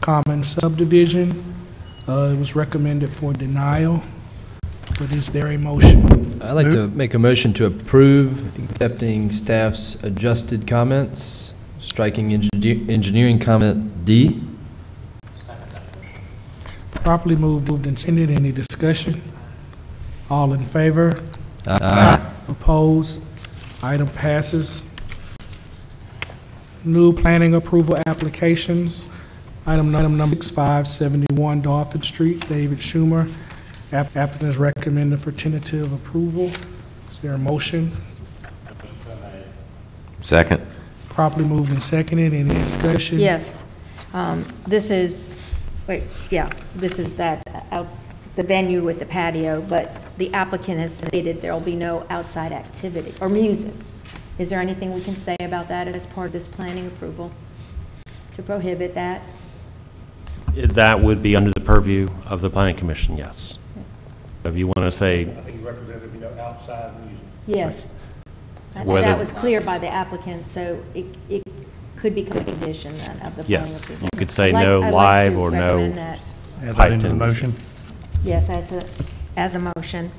S1: Common Subdivision. It was recommended for denial, but is there a motion?
S11: I'd like to make a motion to approve accepting staff's adjusted comments, striking engineering comment D.
S1: Properly moved and seconded. Any discussion? All in favor?
S11: Aye.
S1: Opposed? Item passes. New planning approval applications. Item number 6571 Dolphin Street, David Schumer. Applicant is recommended for tentative approval. Is there a motion?
S7: Second.
S1: Properly moved and seconded. Any discussion?
S5: Yes. This is, this is the venue with the patio, but the applicant has stated there will be no outside activity or music. Is there anything we can say about that as part of this planning approval to prohibit that?
S3: That would be under the purview of the Planning Commission, yes. If you want to say...
S22: I think you represented there be no outside music.
S5: Yes. I think that was clear by the applicant, so it could become a condition then of the planning
S3: Yes,
S5: approval.
S3: you could say
S5: I'd
S3: no
S5: like
S3: live
S5: to
S3: or no
S5: recommend that.
S6: Add that into the motion.
S5: Yes, as a motion.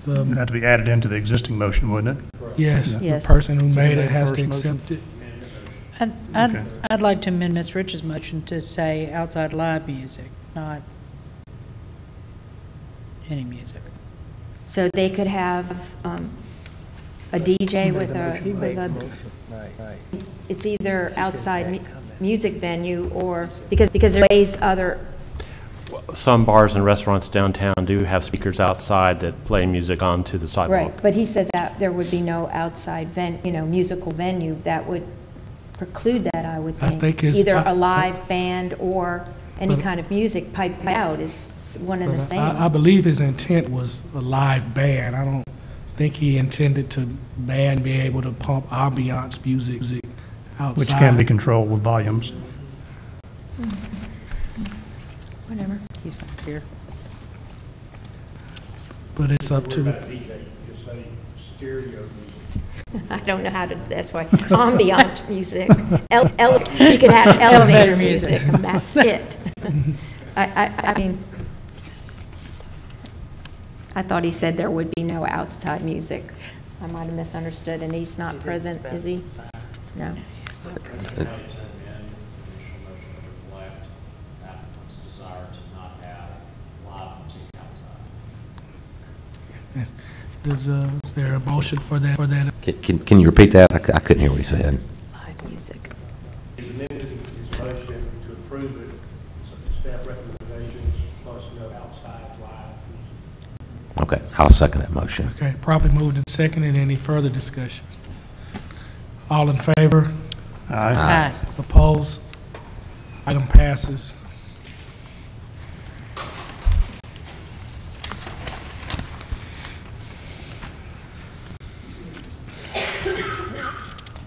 S6: It'd have to be added into the existing motion, wouldn't it?
S1: Yes, the
S4: Yes.
S1: person who
S6: So
S1: made
S6: you
S1: it
S6: made
S1: has
S6: the
S1: to
S6: first motion?
S1: accept it.
S4: I'd like to amend Ms. Rich's motion to say outside live music, not any music.
S5: So they could have a DJ with a, it's either outside music venue or, because there's ways other,
S3: Some bars and restaurants downtown do have speakers outside that play music onto the sidewalk.
S5: right, but he said that there would be no outside musical venue that would preclude that, I would
S1: I
S5: think.
S1: think it's-
S5: Either
S1: I-
S5: a live band or any
S1: But-
S5: kind of music piped out is one and the
S1: But
S5: same.
S1: I believe his intent was a live band. I don't think he intended to band be able to pump ambiance music outside.
S6: Which can be controlled with volumes.
S5: Whatever.
S4: He's not here.
S1: But it's up to the,
S22: Just say stereo music.
S5: I don't know how to, that's why, ambient music. You could have elevator music, and that's it. I mean, I thought he said there would be no outside music. I might have misunderstood, and he's not present, is he? No.
S1: is there a motion for that?
S7: Can you repeat that? I couldn't hear what he said.
S5: Live music.
S22: He's amended his motion to approve it, staff recommendations, plus no outside live music.
S7: Okay, I'll second that motion.
S1: Okay, probably moved and seconded. Any further discussion? All in favor?
S6: Aye.
S4: Aye.
S1: Opposed? Item passes.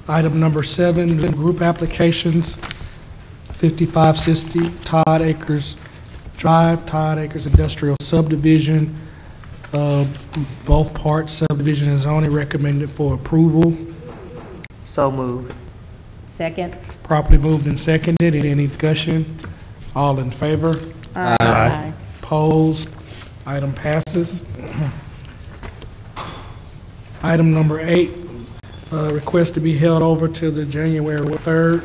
S1: Item number 7, group applications, 5560 Todd Acres Drive, Todd Acres Industrial Subdivision. Both parts, subdivision and zoning, recommended for approval.
S4: So moved.
S5: Second.
S1: Properly moved and seconded. Any discussion? All in favor?
S4: Aye.
S1: Opposed? Item passes. Item number 8, request to be held over to the January 3rd,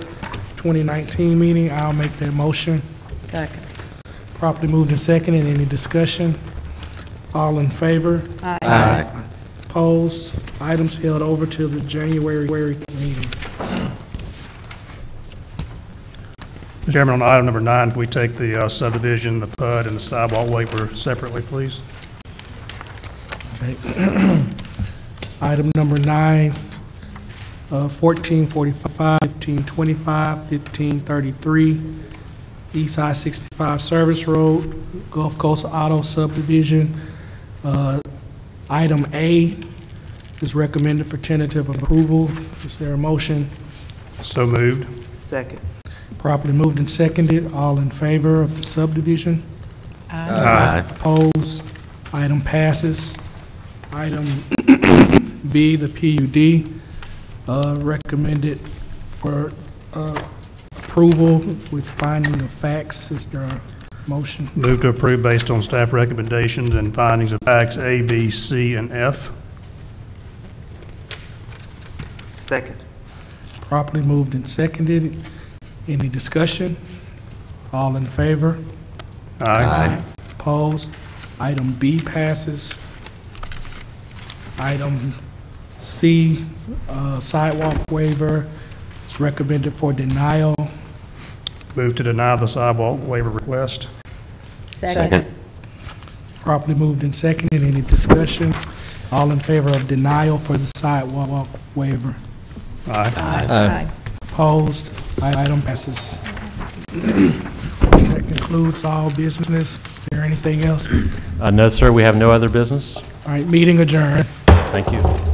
S1: 2019 meeting. I'll make that motion.
S4: Second.
S1: Properly moved and seconded. Any discussion? All in favor?
S5: Aye.
S1: Opposed? Items held over to the January meeting.
S6: Mr. Chairman, on item number 9, can we take the subdivision, the PUD, and the sidewalk waiver separately, please?
S1: Okay. Item number 9, 1445, 1525, 1533, East I-65 Service Road, Gulf Coast Auto Subdivision. Item A is recommended for tentative approval. Is there a motion?
S6: So moved.
S4: Second.
S1: Properly moved and seconded. All in favor of the subdivision?
S6: Aye.
S1: Opposed? Item passes. Item B, the PUD, recommended for approval with finding of facts. Is there a motion?
S6: Move to approve based on staff recommendations and findings of facts A, B, C, and F.
S4: Second.
S1: Properly moved and seconded. Any discussion? All in favor?
S6: Aye.
S1: Opposed? Item B passes. Item C, sidewalk waiver, is recommended for denial.
S6: Move to deny the sidewalk waiver request.
S5: Second.
S1: Properly moved and seconded. Any discussion? All in favor of denial for the sidewalk waiver?
S6: Aye.
S5: Aye.
S1: Opposed? Item passes. That concludes all business. Is there anything else?
S3: No, sir, we have no other business.
S1: All right, meeting adjourned.
S3: Thank you.